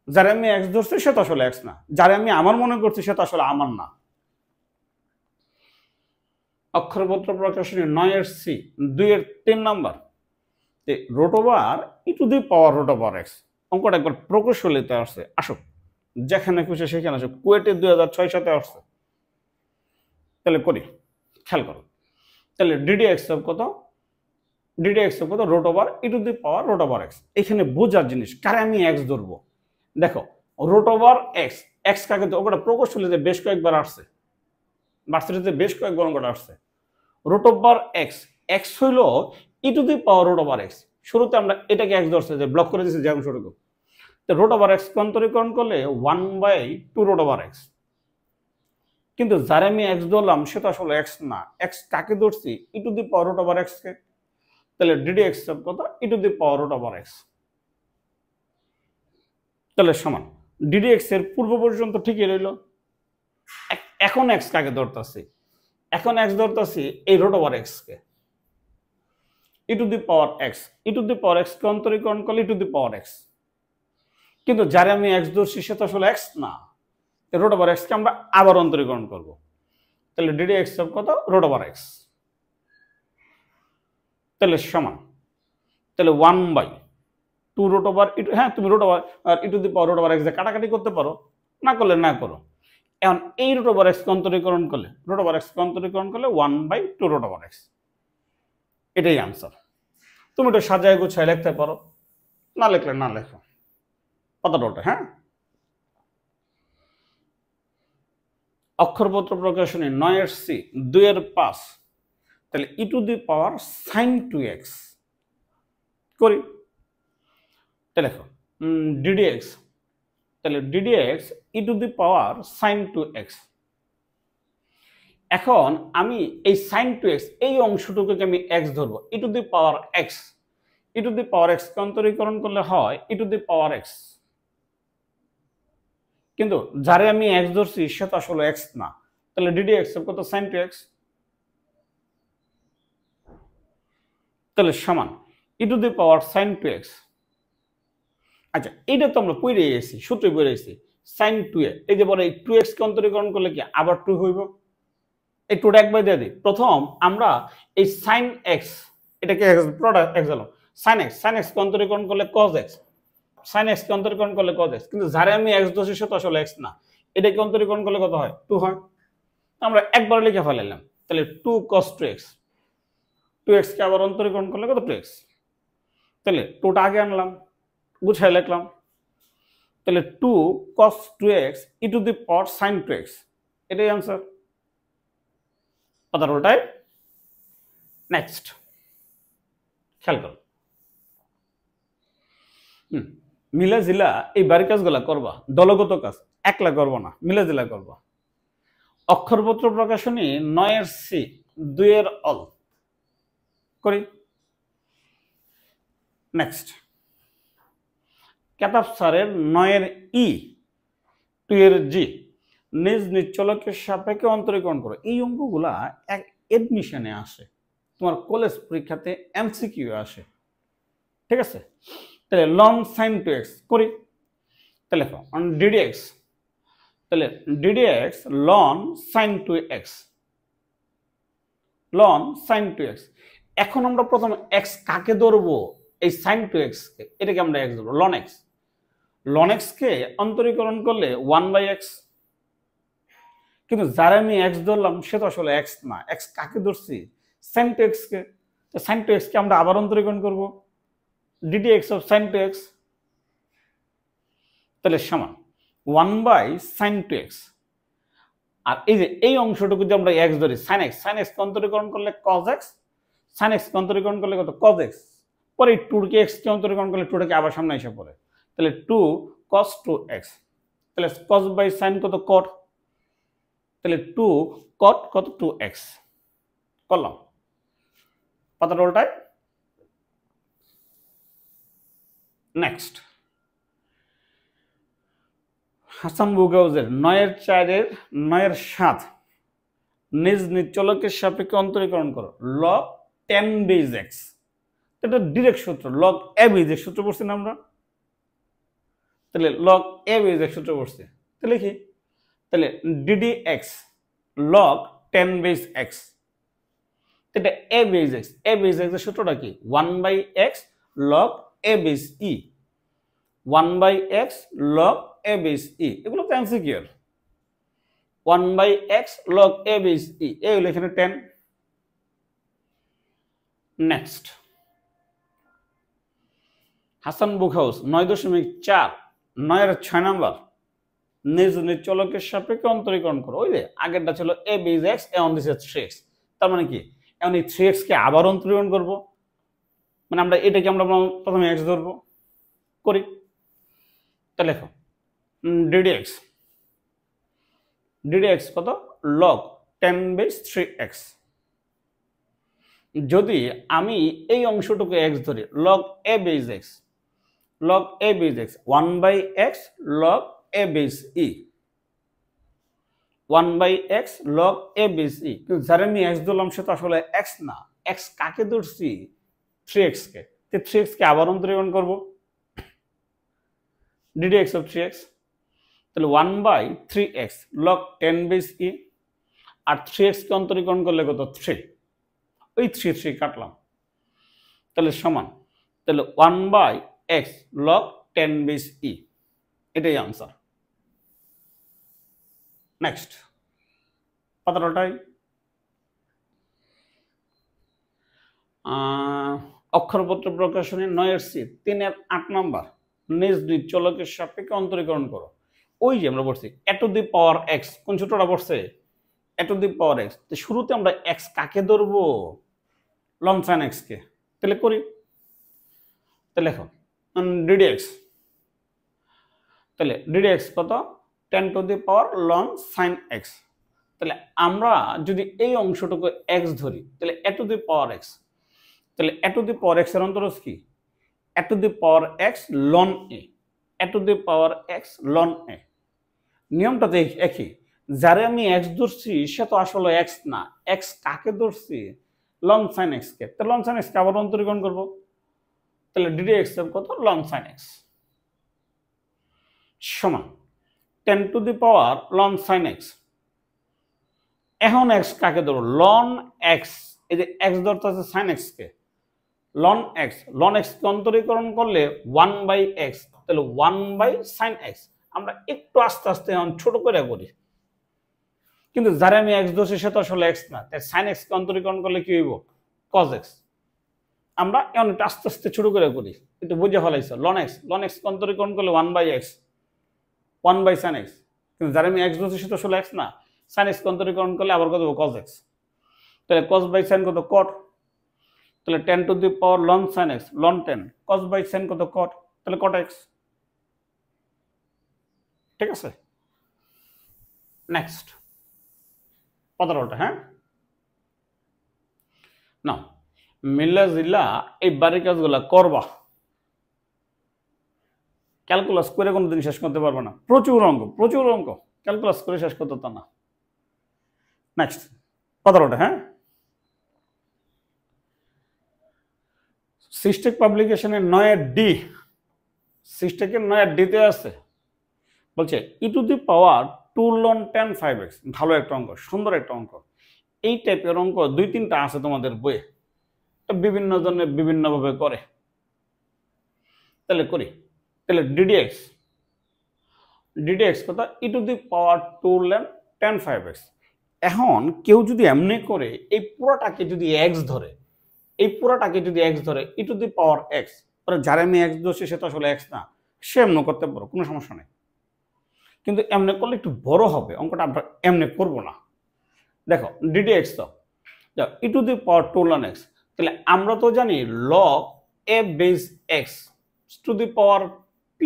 যারা আমি এক্স ধরছি সে তো আসলে এক্স না, যারা আমি আমার মনে করছি সে তো আসলে আমার না। অক্ষরপত্র প্রকাশনী 9-C 2-3 number, root over E to the power root over X. অঙ্কটা একবার প্রকৌশলীতে আসছে, আসুক যেখানে খুশি সেখানে আসুক, কুয়েটে 2006 সালে আসছে। তাহলে করি, খেয়াল করো। তাহলে ডিডি এক্স কত, ডিডি এক্স কত, root over E to the power root over X. এখানে বোঝার জিনিস, কারে আমি এক্স ধরবো। দেখো রুট ওভার এক্স, এক্স কাকে তো ওটা প্রকৌশলীতে বেশ কয়েকবার আসছে, ভার্সিটিতে বেশ কয়েকবার অঙ্কটা আসছে। রুট ওভার এক্স, এক্স হইল e to the power root over x. শুরুতে আমরা এটাকে এক্স ধরছে, যে ব্লক করে দিয়েছি যে অংশটুকু। তো রুট ওভার এক্স অন্তরীকরণ করলে 1/2 রুট ওভার এক্স। কিন্তু যারা আমি এক্স ধরলাম সে তো আসলে এক্স না, এক্স কাকে ধরছি, e to the power root over x কে। তাহলে ডিডি এক্স কত, e to the power root over x. তাহলে সমান ডিডি এক্স এর পূর্ব পর্যন্ত ঠিকই রইল। এখন এক্স কাকে ধরতেছি, এখন এক্স ধরতেছি এই রুট ওভার এক্স কে, e to the power x, e to the power x কে অন্তরীকরণ করলে e to the power x. কিন্তু যারা আমি এক্স ধরছি সে তো আসলে এক্স না, রুট ওভার এক্স কে আমরা আবার অন্তরীকরণ করব। তাহলে ডিডি এক্স কত, রুট ওভার এক্স। তাহলে সমান, তাহলে 1/2 রুট ওভার, হ্যাঁ তুমি রুট ওভার আর E to the power root over X কাটাকাটি করতে পারো, না করলে না করো। এখন এই রুট ওভার এক্স অন্তরীকরণ করলে, রুট ওভার এক্স অন্তরীকরণ করলে 1/2 রুট ওভার এক্স। এটাই আনসার। তুমি এটা সাজায় গুছায় লিখতে পারো, না লিখলে না লেখো, পাতাটা। হ্যাঁ, অক্ষরপত্র প্রকাশনী 9-C 2-5, তাহলে e to the power sine 2x করি। তাহলে দেখো ডিডি এক্স, তাহলে DD x e to the power sine 2x। এখন আমি এই সাইন 2x এই অংশটুকুকে আমি এক্স ধরবো, e to the power x, e to the power x অন্তরীকরণ করলে হয় e to the power x. কিন্তু যারে আমি এক্স ধরছি সে তো আসলে এক্স না, তাহলে ডিডি এক্স কত, সাইন 2x। তাহলে সমান e to the power sine 2x। আচ্ছা এইটা তো আমরা পড়ে গেছি, সূত্রে পড়ে গেছি সাইন 2a, এই যে বলে 2x কে অন্তরীকরণ করলে কি আবার 2 হইব। এই 2টা একবার দিয়ে দিই। প্রথম আমরা এই সাইন এক্স, এটাকে প্রোডাক্ট এক্স হলো সাইন এক্স, সাইন এক্স কে অন্তরীকরণ করলে কজ এক্স, সাইন এক্স কে অন্তরীকরণ করলে কজ এক্স। কিন্তু যারে আমি এক্স ধরছি সে তো আসলে এক্স না, এটাকে অন্তরীকরণ করলে কত হয়, 2 হয়। আমরা একবার লিখে ফেলাইলাম, তাহলে 2 cos 2x, 2x কে আবার অন্তরীকরণ করলে কত, 2x। তাহলে 2টা আগে আনলাম, গুছাই লিখলাম, তাহলে 2 cos 2x E to the power sine 2x, এটাই আনসার। কথা উল্টায়। নেক্সট খেয়াল করো, মিলা জিলা এই বাড়ি কাজগুলা করবা, দলগত কাজ একলা করবো না, মিলা জিলা করবা। অক্ষরপত্র প্রকাশনী 9-C 2-অল করি। নেক্সট কেতাব স্যারের 9-E 2-G নিজ নিজ চলকের সাপেক্ষে অন্তরীকরণ করো। এই অঙ্কগুলা এডমিশনে আসে, তোমার কলেজ পরীক্ষাতে এমসিকিউ আসে, ঠিক আছে। তাহলে লন সাইন 2x করি। তাহলে ডিডি এক্স, তাহলে DD x loan sign 2x, loan sign 2x। এখন আমরা প্রথম এক্স কাকে ধরবো, এই সাইন 2x কে, এটাকে আমরা এক্স ধরবো, লন এক্স। লন এক্স কে অন্তরীকরণ করলে 1/x। কিন্তু যারা আমি এক্স ধরলাম সে তো আসলে এক্স না, এক্স কাকে ধরছি, সাইন 2x কে। তো সাইন 2x কে আমরা আবার অন্তরীকরণ করব, DD x of sign 2x। তাহলে সমান 1/sin 2x। আর এই যে এই অংশটুকু যে আমরা এক্স ধরি, সাইন এক্স, সাইন এক্স অন্তরীকরণ করলে কজ এক্স, সাইন এক্স অন্তরীকরণ করলে কত, কজ এক্স। পরে 2 এক্স কে অন্তরীকরণ করলে 2টাকে আবার সামনে এসে পড়ে, তাহলে 2 cos 2x। তাহলে cos বাই সাইন কত, cot। তাহলে 2 cot কত, 2x করলাম। পাতাটা উল্টায়। নেক্সট হাসান বুগাউজের 9-4 নিজ নিজ চলকের সাপেক্ষে অন্তরীকরণ করো, লগ 10 বেজ এক্স। এটা ডিরেক্ট সূত্র, লগ এ বেজ সূত্র পড়ছি না আমরা, তাহলে লগ এ বেজ সূত্র পড়ছি, তাহলে কি, তাহলে DD X log 10 base X, এটা A base X, A base X এর সূত্রটা কি 1/x log A base E, 1/x log A base E, এগুলো তো MCQ. 1/x log A base E, A হলো এখানে 10। Next Hasan book house 9.4, 9-6 number, নিজ নিজ চলকের সাপেক্ষে অন্তরীকরণ করো। ওই যে আগেরটা ছিল এ বেজ এক্স, এখন দিছে 3x, তার মানে কি এখন এই 3x কে আবার অন্তরীকরণ করব, মানে আমরা এটাকে আমরা প্রথমে x ধরবো, করি। তাহলে লেখো ddx, ddx কত log 10/3x। যদি আমি এই অংশটুকু x ধরি log a base x, log a base x 1/x log a base e, 1/x log a base e, কিন্তু যারা আমি x ধরলাম সে তো আসলে x না, x কাকে ধরছি 3x কে, তো 3x কে আবার অন্তরীকরণ করব, ddx of 3x, তাহলে 1/3x log 10 base e, আর 3x কে অন্তরীকরণ করলে কত 3, ওই 3 কাটলাম, তাহলে সমান, তাহলে 1/x log 10 base e, এটাই আনসার। নেক্সট 15টাই অক্ষরপত্র প্রকাশনী 9-C 3-8 নাম্বার, নিজ নিজ চলকের সাপেক্ষে অন্তরীকরণ করো। ওই যে আমরা পড়ছি এ টু দি পাওয়ার এক্স, কোন সূত্রটা পড়ছে এ টু দি পাওয়ার এক্স, তো শুরুতে আমরা এক্স কাকে ধরবো লন সাইন এক্স কে, তাহলে করি, তাহলে লেখো ddx, তাহলে ddx কত 10 to the power ln sine X, তাহলে আমরা যদি এই অংশটুকু এক্স ধরি তাহলে এ টু দি পাওয়ার এক্স, তাহলে এ টু দি পাওয়ার এক্স এর অন্তরজ কি a to the power x ln a, a to the power x ln a, নিয়মটা তো একই, যারে আমি এক্স ধরছি সে তো আসলে এক্স না, এক্স কাকে ধরছি লন সাইন এক্স কে, তাহলে লন সাইন এক্স কে আবার অন্তরীকরণ করব, তাহলে ddx এর কত লন সাইন এক্স সমান 10 to the power ln sine x. এখন এক্স কাকে ধরো লন এক্স, এই যে এক্স ধরতে আছে সাইন এক্স কে, লন এক্স, লন এক্স কে অন্তরীকরণ করলে 1/x, তাহলে 1/sin x, আমরা একটু আস্তে আস্তে এখন ছোট করে করি, কিন্তু যারা আমি এক্স ধরছি সে তো আসলে এক্স না, তাই সাইন এক্স কে অন্তরীকরণ করলে কি হইব cos x, আমরা এখন একটু আস্তে আস্তে ছোট করে করি, একটু বুঝে ফেলাইছো লন এক্স কে অন্তরীকরণ করলে 1/x, 1/sin x, কিন্তু যারা আমি এক্স ধরছি সে তো আসলে এক্স না, সাইন এক্স কে অন্তরীকরণ করলে আবার কত cos x, তাহলে cos/sin কত cot, তাহলে 10 to the power ln sine X ln 10, cos/sin কত cot, তাহলে cot x, ঠিক আছে। নেক্সট 15টা, হ্যাঁ না মিল্লা জিল্লা এই বাড়ির কাজগুলা করবা, ক্যালকুলাস করে কোনোদিন শেষ করতে পারবে না, প্রচুর অঙ্ক ক্যালকুলাস করে শেষ করতে তো না। নেক্সট 15টা, হ্যাঁ সিস্টেক পাবলিকেশনের 9D, সিস্টেকের 9D-তে আছে, বলছে ই to the power 2 ln 10 5x, ভালো একটা অঙ্ক, সুন্দর একটা অঙ্ক, এই টাইপের অঙ্ক 2-3টা আছে তোমাদের বইয়ে, বিভিন্ন জনের বিভিন্নভাবে করে, তাহলে করি, তাহলে ddx কত e to the power 2 ln 10 5x। এখন কেউ যদি এমনি করে এই পুরোটাকে যদি x ধরে, এই পুরোটাকে যদি x ধরে ই টু দি পাওয়ার x, পরে যারা আমি x ধরছি সে তো আসলে x না, সে এমনি করতে পারো, কোনো সমস্যা নেই, কিন্তু এমনি করলে একটু বড় হবে অঙ্কটা, আমরা এমনি করবো না। দেখো ddx তো e to the power 2 ln x, তাহলে আমরা তো জানি log a base x two the power p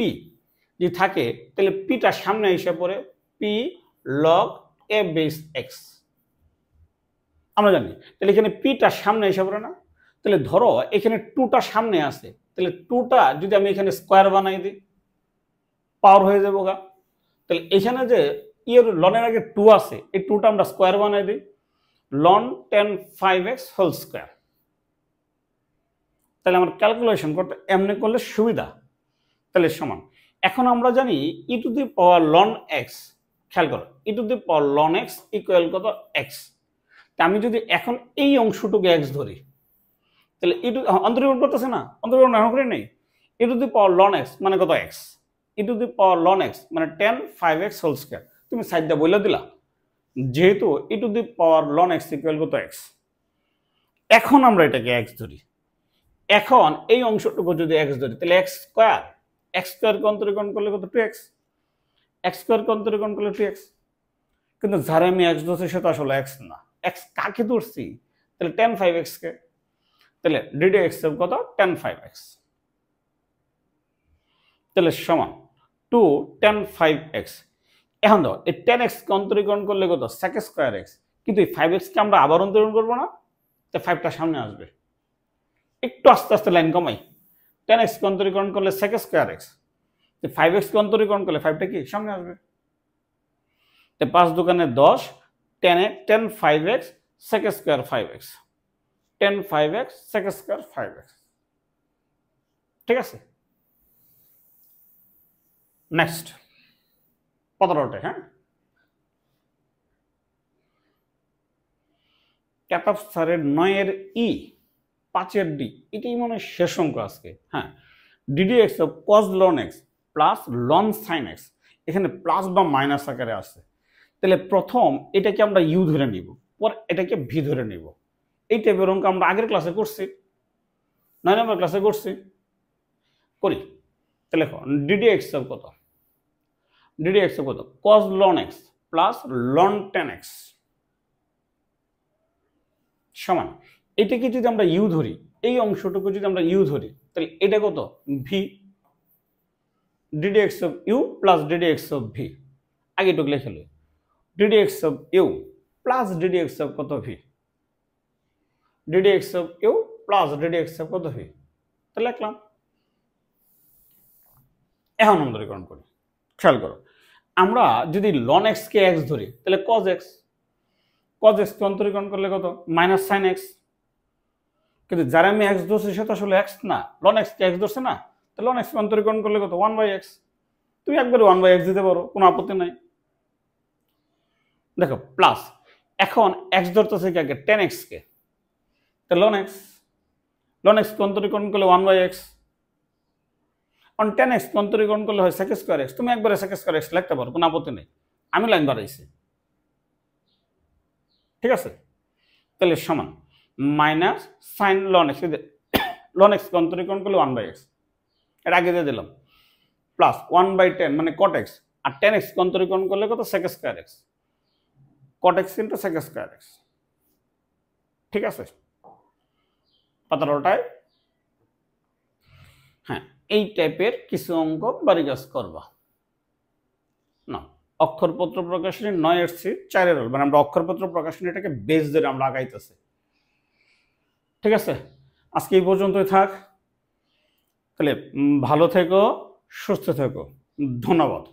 যে থাকে, তাহলে পিটা সামনে এসে পড়ে p log a base x, আমরা জানি, তাহলে এখানে পিটা সামনে এসে পড়ে না, তাহলে ধরো এখানে 2টা সামনে আছে, তাহলে 2টা যদি আমি এখানে স্কোয়ার বানাই দিই পাওয়ার হয়ে যাবো গা, তাহলে এখানে যে লনের আগে 2 আছে, এই 2টা আমরা স্কোয়ার বানাই দিই ln 10 5x হোল স্কোয়ার, তাহলে আমার ক্যালকুলেশন করতে এমনি করলে সুবিধা। তাহলে সমান, এখন আমরা জানি e to the power ln x, খেয়াল করো e to the power ln x equal কত এক্স। তা আমি যদি এখন এই অংশটুকু এক্স ধরি তাহলে ই টু অন্তরীকরণ করতেছে না, অন্তরীকরণ এখন করে নেই। E to the power ln x মানে কত x, e to the power ln x মানে 10 5x হোল স্কয়ার। তুমি সাইডটা বলে দিলা, যেহেতু e to the power ln x equal কত এক্স। এখন আমরা এটাকে এক্স ধরি, এখন এই অংশটুকু যদি এক্স ধরি তাহলে এক্স স্কয়ারকে অন্তরীকরণ করলে কত 2x, এক্স স্কয়ারকে অন্তরীকরণ করলে 2x। কিন্তু যারা আমি এক্স ধরছি সেটা আসলে এক্স না, এক্স কাকে ধরছি তাহলে 10 5x কে। তাহলে ডিডি এক্স কত 10 5x, তাহলে সমান 2 10 5x। এখন দাও এই 10x কে অন্তরীকরণ করলে কত sec স্কয়ার x, কিন্তু এই 5x কে আমরা আবার অন্তরীকরণ করবো না, তো 5টা সামনে আসবে। একটু আস্তে আস্তে লাইন কমাই, 10x কে অন্তরীকরণ করলে sec স্কয়ার x, তো 5x কে অন্তরীকরণ করলে 5টা কি সামনে আসবে। তো 5 দোকানে 10, 10 5x sec square 5x, 10 5x sec square 5x। ঠিক আছে, নেক্সট 15টা। হ্যাঁ, ক্যাতাব স্যারের 9-এর ই 5-এর ডি, এটাই মনে হয় শেষ অঙ্ক আজকে। হ্যাঁ, D D x of cos ln X plus ln sine X, এখানে প্লাস বা মাইনাস আকারে আসছে। তাহলে প্রথম এটাকে আমরা ইউ ধরে নিব, পর এটাকে ভি ধরে নিব। এই টাইপের অঙ্ক আমরা আগের ক্লাসে করছি, 9 নম্বর ক্লাসে করছি, করি। তাহলে ডিডি এক্স অফ কত, ডিডি এক্স অফ কত cos ln X plus ln ten X সমান, এটাকে যদি আমরা ইউ ধরি, এই অংশটুকু যদি আমরা ইউ ধরি তাহলে এটা কত v, d d x of u plus d d x of v. আগে এটুকু লিখে লো, d d x of u plus d d x of কত v, d d x of u plus d d x of কত ভি। তাহলে লিখলাম। এখন অন্তরীকরণ করি, খেয়াল করো আমরা যদি লন এক্স কে এক্স ধরি তাহলে কজ এক্স, কজ এক্স কে অন্তরীকরণ করলে কত মাইনাস সাইন এক্স। কিন্তু যারা আমি এক্স ধরছি সেটা আসলে এক্স না, লন এক্স কে এক্স ধরছে না, তাহলে লন এক্স কে অন্তরীকরণ করলে কত 1/x। তুমি একবারে 1/x দিতে পারো, কোনো আপত্তি নাই। দেখো প্লাস, এখন এক্স ধরতেছে কি আগে 10x কে, তাহলে লন এক্স কে অন্তরীকরণ করলে 1/x, অন 10x কে অন্তরীকরণ করলে হয় sec স্কয়ার x। তুমি একবারে sec স্কয়ার x লিখতে পারো, কোনো আপত্তি নেই, আমি লাইন বাড়াইছি। ঠিক আছে, তাহলে সমান minus sine ln x, ln x কে অন্তরীকরণ করলে 1/x, এর আগে দিয়ে দিলাম, প্লাস 1/10 মানে cot x, আর 10x কে অন্তরীকরণ করলে কত sec square x, cot x into sec square x। ঠিক আছে, 15টায়। হ্যাঁ, এই টাইপের কিছু অঙ্ক বাড়ি কাজ করবা না। অক্ষরপত্র প্রকাশনী 9-এর সি 4-এর রোল, মানে আমরা অক্ষরপত্র প্রকাশনীটাকে বেস ধরে আমরা আগাইতেছি। ঠিক আছে, আজকে এই পর্যন্তই থাক। তাহলে ভালো থেকো, সুস্থ থেকো, ধন্যবাদ।